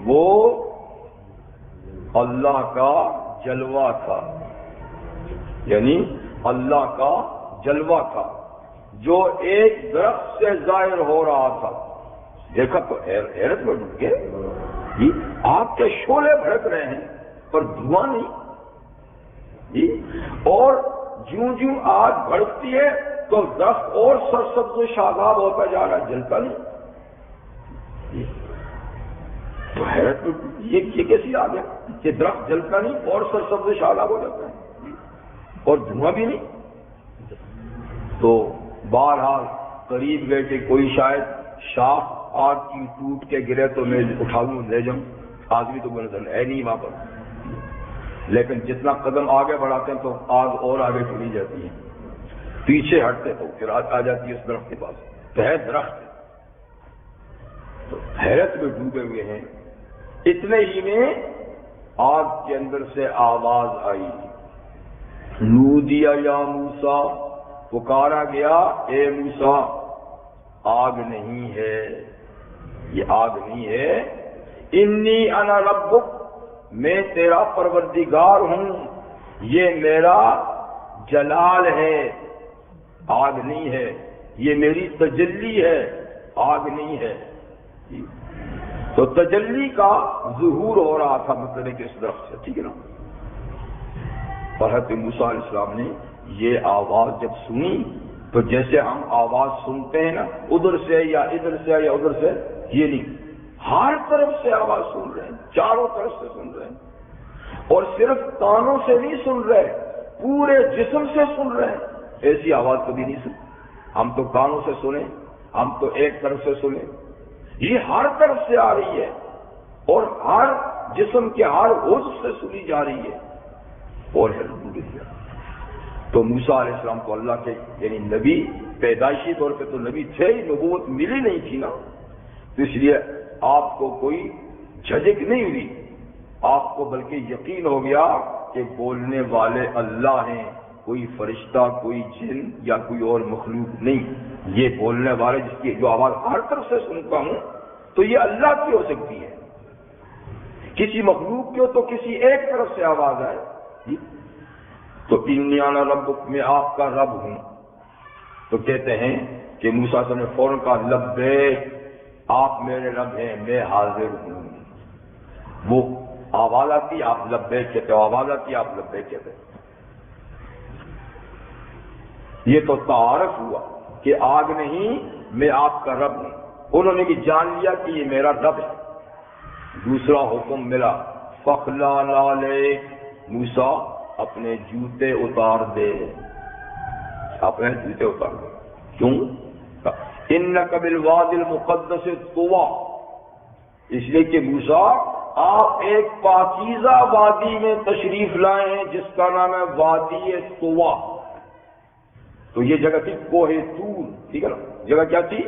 وہ اللہ کا جلوہ تھا، یعنی اللہ کا جلوہ تھا جو ایک درخت سے ظاہر ہو رہا تھا. دیکھا تو حیرت میں ڈوب گئے، آگ کے شعلے بھڑک رہے ہیں پر دھواں نہیں. اور جوں جوں آگ بھڑکتی ہے تو درخت اور سرسبز و شاداب ہوتا جا رہا ہے، جلتا نہیں. تو حیرت میں یہ کیسی آگ ہے کہ درخت جلتا نہیں اور سرسبز و شاداب ہو جاتا ہے اور دھواں بھی نہیں. تو بہرحال قریب گئے کہ کوئی شاید شاخ آگ کی ٹوٹ کے گرے تو میں اٹھا لوں لے جاؤں. آدمی تو نظر ہے نہیں وہاں پر، لیکن جتنا قدم آگے بڑھاتے ہیں تو آگ اور آگے چلی جاتی ہے، پیچھے ہٹتے تو پھر آ جاتی ہے اس درخت کے پاس. تو ہے درخت، تو حیرت میں ڈوبے ہوئے ہیں. اتنے ہی میں آگ کے اندر سے آواز آئی، نودیا یا موسیٰ، پکارا گیا اے موسیٰ. آگ نہیں ہے، یہ آگ نہیں ہے. انی انا ربک، میں تیرا پروردگار ہوں، یہ میرا جلال ہے، آگ نہیں ہے. یہ میری تجلی ہے، آگ نہیں ہے. تو تجلی کا ظہور ہو رہا تھا مطلب کہ اس درخت سے، ٹھیک ہے نا. حضرت موسیٰ علیہ السلام نے یہ آواز جب سنی تو جیسے ہم آواز سنتے ہیں نا ادھر سے یا ادھر سے یا ادھر سے، یہ نہیں، ہر طرف سے آواز سن رہے ہیں، چاروں طرف سے سن رہے ہیں، اور صرف کانوں سے نہیں سن رہے، پورے جسم سے سن رہے ہیں. ایسی آواز کبھی نہیں سنی. ہم تو کانوں سے سنیں، ہم تو ایک طرف سے سنیں، یہ ہر طرف سے آ رہی ہے اور ہر جسم کے ہر عضو سے سنی جا رہی ہے. اور تو موسیٰ علیہ السلام کو اللہ کے یعنی نبی پیدائشی طور پہ تو نبی تھے ہی، نبوت ملی نہیں تھی نا، تو اس لیے آپ کو کوئی جھجک نہیں ہوئی، آپ کو بلکہ یقین ہو گیا کہ بولنے والے اللہ ہیں، کوئی فرشتہ، کوئی جن یا کوئی اور مخلوق نہیں. یہ بولنے والے جس کی جو آواز ہر طرف سے سنتا ہوں تو یہ اللہ کی ہو سکتی ہے، کسی مخلوق کی ہو تو کسی ایک طرف سے آواز آئے. تو انی انا ربک، میں آپ کا رب ہوں. تو کہتے ہیں کہ موسیٰ نے فوراً کہا لبیک، آپ میرے رب ہیں، میں حاضر ہوں. وہ آواز آتی آپ لبیک کہتے ہو، آواز آتی آپ لبیک کہتے ہیں. یہ تو تعارف ہوا کہ آگ نہیں، میں آپ کا رب ہوں. انہوں نے بھی جان لیا کہ یہ میرا رب ہے. دوسرا حکم ملا، فخلا نعلیک، موسیٰ اپنے جوتے اتار دے، اپنے جوتے اتار دے. کیوں؟ انک بالوادی المقدس طویٰ، اس لیے کہ موسیٰ آپ ایک پاکیزہ وادی میں تشریف لائے ہیں جس کا نام ہے وادی طوا. تو یہ جگہ تھی کوہ طور، ٹھیک ہے نا؟ جگہ کیا تھی؟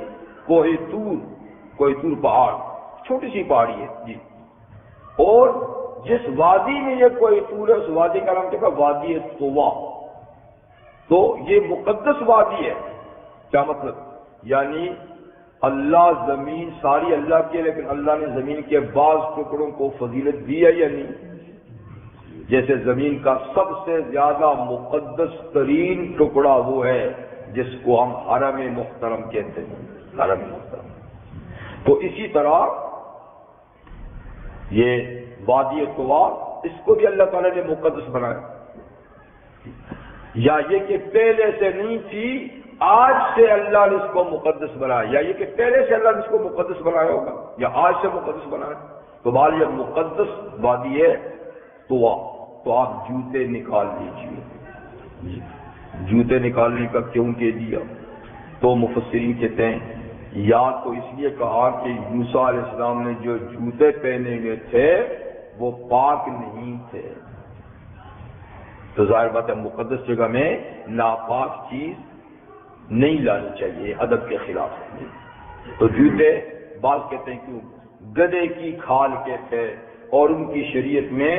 کوہ طور. کوہ طور پہاڑ، چھوٹی سی پہاڑی ہے جی. اور جس وادی میں یہ کوہ طور ہے اس وادی کا نام کیا تھا؟ وادی طوا. تو یہ مقدس وادی ہے. کیا مطلب؟ یعنی اللہ زمین ساری اللہ کی ہے، لیکن اللہ نے زمین کے بعض ٹکڑوں کو فضیلت دی ہے یا نہیں؟ جیسے زمین کا سب سے زیادہ مقدس ترین ٹکڑا وہ ہے جس کو ہم حرم محترم کہتے ہیں، حرم محترم. تو اسی طرح یہ وادی طوا، اس کو بھی اللہ تعالیٰ نے مقدس بنایا. یا یہ کہ پہلے سے نہیں تھی، آج سے اللہ نے اس کو مقدس بنایا، یا یہ کہ پہلے سے اللہ نے اس کو مقدس بنایا ہوگا، یا آج سے مقدس بنایا. تو بال یہ مقدس وادی ہے طوا. تو آپ جوتے نکال لیجیے. جوتے نکالنے کا کیوں کہہ دیا؟ تو مفسرین کہتے ہیں یا تو اس لیے کہا کہ موسیٰ علیہ السلام نے جو جوتے پہنے ہوئے تھے وہ پاک نہیں تھے. تو ظاہر بات ہے مقدس جگہ میں ناپاک چیز نہیں لانی چاہیے، ادب کے خلاف. تو جوتے بعض کہتے ہیں کیوں گدھے کی کھال کے تھے، اور ان کی شریعت میں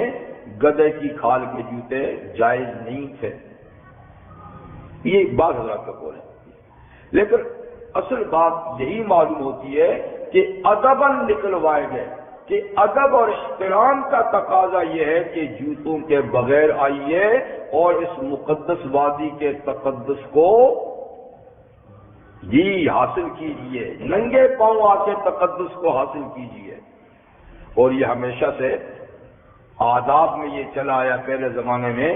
گدھے کی کھال کے جوتے جائز نہیں تھے. یہ بعض حضرات کا قول ہے. لیکن اصل بات یہی معلوم ہوتی ہے کہ ادباً نکلوائے گئے کہ ادب اور احترام کا تقاضا یہ ہے کہ جوتوں کے بغیر آئیے اور اس مقدس وادی کے تقدس کو جی حاصل کیجئے، ننگے پاؤں آ کے تقدس کو حاصل کیجئے. اور یہ ہمیشہ سے آداب میں یہ چلا آیا پہلے زمانے میں،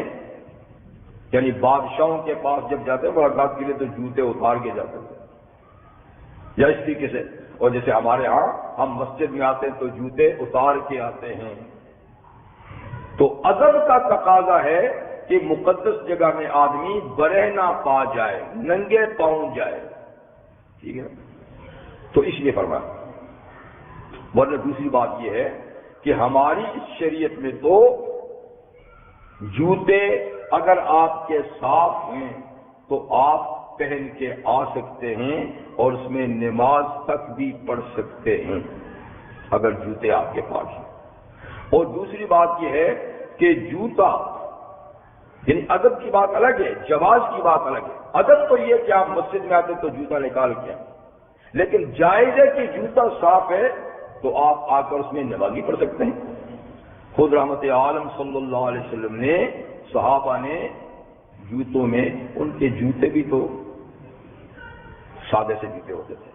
یعنی بادشاہوں کے پاس جب جاتے ملاقات کے لیے تو جوتے اتار کے جاتے تھے، یا اس طریقے سے. اور جیسے ہمارے ہاں ہم مسجد میں آتے ہیں تو جوتے اتار کے آتے ہیں. تو ادب کا تقاضا ہے کہ مقدس جگہ میں آدمی برہنہ پا جائے، ننگے پاؤں جائے. ٹھیک ہے؟ تو اس لیے فرمایا. ورنہ دوسری بات یہ ہے کہ ہماری اس شریعت میں تو جوتے اگر آپ کے صاف ہیں تو آپ پہن کے آ سکتے ہیں اور اس میں نماز تک بھی پڑھ سکتے ہیں اگر جوتے آپ کے پاس ہیں. اور دوسری بات یہ ہے کہ جوتا یعنی ادب کی بات الگ ہے، جواز کی بات الگ ہے. ادب تو یہ کہ آپ مسجد میں آتے تو جوتا نکال کے آئیں، لیکن جائز ہے کہ جوتا صاف ہے تو آپ آ کر اس میں نماز بھی پڑھ سکتے ہیں. خود رحمت عالم صلی اللہ علیہ وسلم نے صحابہ نے جوتوں میں ان کے جوتے بھی تو سادے سے جوتے ہوتے تھے.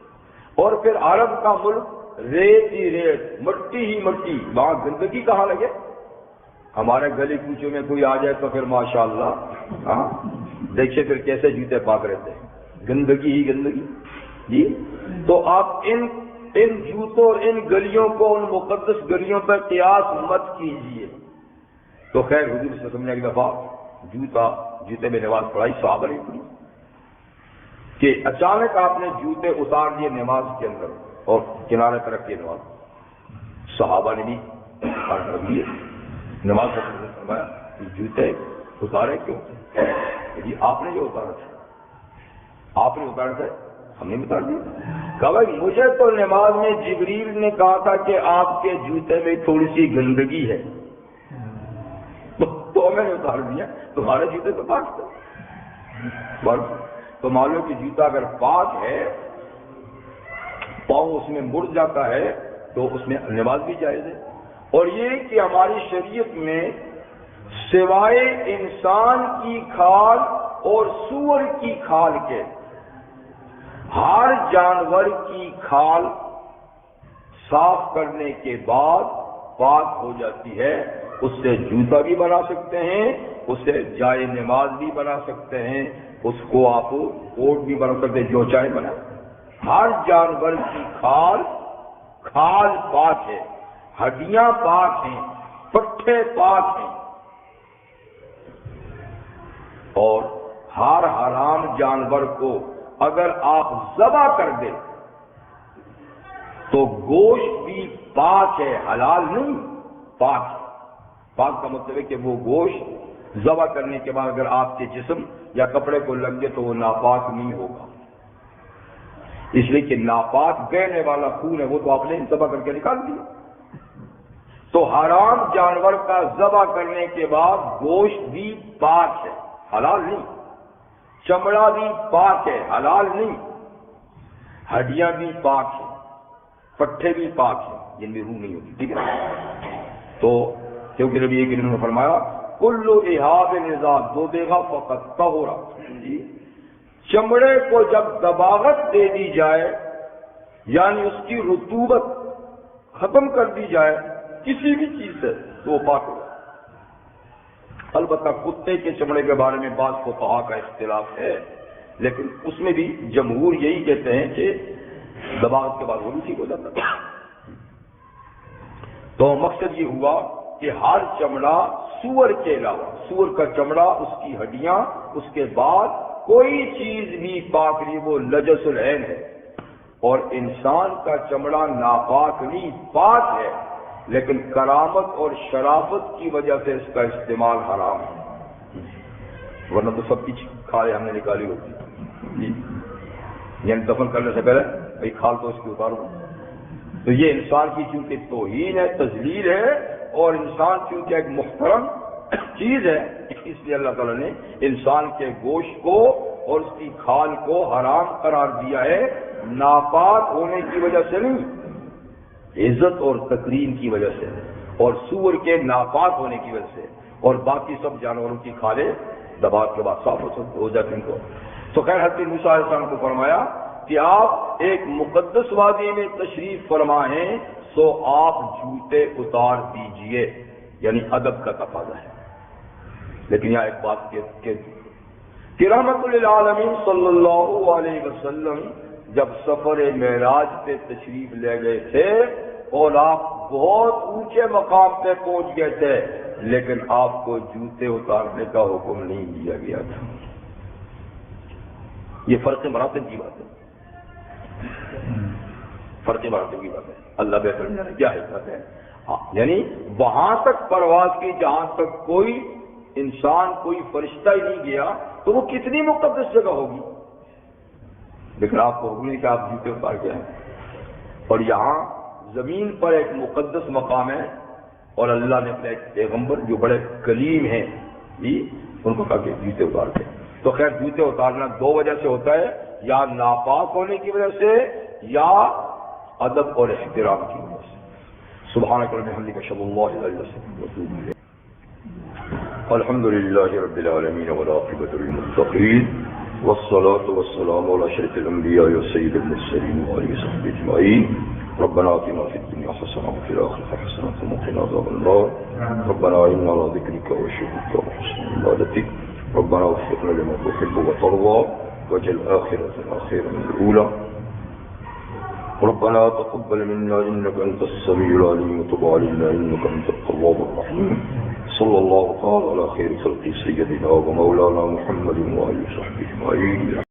اور پھر عرب کا ملک ریت ہی ریت، مٹی ہی مٹی، وہاں گندگی کہاں لگے؟ ہمارے گلی کوچوں میں کوئی آ جائے تو پھر ماشاءاللہ ہاں دیکھیے پھر کیسے جوتے پاک رہتے ہیں، گندگی ہی گندگی جی. تو آپ ان جوتوں اور ان گلیوں کو ان مقدس گلیوں پر قیاس مت کیجیے. تو خیر حضور صلی اللہ علیہ وسلم نے ایک دفعہ جوتے میں نماز پڑھائی، صحابہ نے پڑھی کہ اچانک آپ نے جوتے اتار دیے نماز کے اندر اور کنارے پر رکھ کے نماز. صحابہ نے بھی اتار دیے نماز کا فرمایا کہ جوتے اتارے کیوں؟ جی آپ نے جو اتارا تھا، آپ نے اتارا تھا، ہم نے اتار دیا. کہا بھائی مجھے تو نماز میں جبریل نے کہا تھا کہ آپ کے جوتے میں تھوڑی سی گندگی ہے تو میں نے اتار دیا، تمہارے جوتے تو پاک تھے. تو معلوم کہ جوتا اگر پاک ہے، پاؤں اس میں مڑ جاتا ہے تو اس میں نماز بھی جائز ہے. اور یہ کہ ہماری شریعت میں سوائے انسان کی کھال اور سور کی کھال کے ہر جانور کی کھال صاف کرنے کے بعد پاک ہو جاتی ہے. اس سے جوتا بھی بنا سکتے ہیں، اس سے جائے نماز بھی بنا سکتے ہیں، اس کو آپ کوٹ بھی بنا سکتے ہیں، جو چاہے بنا. ہر جانور کی کھال پاک ہے، ہڈیاں پاک ہیں، پٹھے پاک ہیں. اور ہر حرام جانور کو اگر آپ ذبح کر دیں تو گوشت بھی پاک ہے، حلال نہیں. پاک ہے۔ پاک کا مطلب ہے کہ وہ گوشت ذبح کرنے کے بعد اگر آپ کے جسم یا کپڑے کو لگ گئے تو وہ ناپاک نہیں ہوگا، اس لیے کہ ناپاک بہنے والا خون ہے وہ تو آپ نے ذبح کر کے نکال دیا۔ تو حرام جانور کا ذبح کرنے کے بعد گوشت بھی پاک ہے، حلال نہیں، چمڑا بھی پاک ہے، حلال نہیں، ہڈیاں بھی پاک ہیں، پٹھے بھی پاک ہیں، جن میں روح نہیں ہوتی، ٹھیک ہے۔ تو کیونکہ نبی کریم نے فرمایا کل احاب نزاع دو دیگا فقط طہورا، چمڑے کو جب دباغت دے دی جائے یعنی اس کی رطوبت ختم کر دی جائے کسی بھی چیز سے تو وہ پاک ہوگا۔ البتہ کتے کے چمڑے کے بارے میں بعض فقہاء کا اختلاف ہے، لیکن اس میں بھی جمہور یہی کہتے ہیں کہ دباغت کے بعد وہ بھی ٹھیک ہو جاتا ہے۔ تو مقصد یہ ہوا کہ ہر چمڑا سور کے علاوہ، سور کا چمڑا، اس کی ہڈیاں، اس کے بعد کوئی چیز بھی پاک نہیں، وہ نجس العین ہے۔ اور انسان کا چمڑا ناپاک نہیں، پاک ہے، لیکن کرامت اور شرافت کی وجہ سے اس کا استعمال حرام ہے، ورنہ تو سب کی کھالیں ہم نے نکالی ہوتی، یعنی دفن کرنے سے پہلے بھائی کھال تو اس کی اتارو۔ تو یہ انسان کی چونکہ توہین ہے، تذلیل ہے، اور انسان چونکہ ایک محترم چیز ہے، اس لیے اللہ تعالیٰ نے انسان کے گوشت کو اور اس کی کھال کو حرام قرار دیا ہے، ناپاک ہونے کی وجہ سے نہیں، عزت اور تکریم کی وجہ سے، اور سور کے ناپاک ہونے کی وجہ سے، اور باقی سب جانوروں کی کھالیں دباغ کے بعد صاف ہو جاتی ان کو۔ تو خیر حضرت موسیٰ علیہ السلام کو فرمایا کہ آپ ایک مقدس وادی میں تشریف فرما ہیں سو آپ جوتے اتار دیجئے، یعنی ادب کا تقاضا ہے۔ لیکن یہاں ایک بات کہ رحمت للعالمین صلی اللہ علیہ وسلم جب سفر معراج پہ تشریف لے گئے تھے اور آپ بہت اونچے مقام پہ پہنچ گئے تھے، لیکن آپ کو جوتے اتارنے کا حکم نہیں دیا گیا تھا۔ یہ فرق مراتب کی بات ہے، فرق مراتب کی بات ہے، اللہ بہتر جانے کیا حکمت ہے۔ یعنی وہاں تک پرواز کی جہاں تک کوئی انسان، کوئی فرشتہ ہی نہیں گیا تو وہ کتنی مقدس جگہ ہوگی، لیکن آپ کو حکم نہیں کہ آپ جوتے اتار کے ہیں۔ اور یہاں زمین پر ایک مقدس مقام ہے، اور اللہ نے اپنے ایک پیغمبر جو بڑے کلیم ہیں ان کو کہا کہ جوتے اتار کے۔ تو خیر جوتے اتارنا دو وجہ سے ہوتا ہے، یا ناپاک ہونے کی وجہ سے یا ادب اور احترام کی وجہ سے۔ سبحانک رب الحمدک اشہد ان لا الہ الا انت اتوب الیک۔ الحمد للہ رب العالمین والعاقبۃ للمتقین والصلاة والسلام على اشرف الانبیاء وسید المرسلین وآلہ وصحبہ اجمعین۔ ربنا آتنا في الدنيا حسنة وفي الآخرة حسنة وقنا عذاب النار۔ ربنا إنا على ذكرك وشكرك وحسن عبادتك، ربنا وفقنا لما تحب وترضى واجعل آخرتنا خيرا من الأولى، ربنا تقبل منا إنك أنت السميع العليم وتب علينا إنك أنت التواب الرحيم۔ صلى الله تعالى على خير خلق سيدنا ومولانا محمد وآله وصحبه أجمعين۔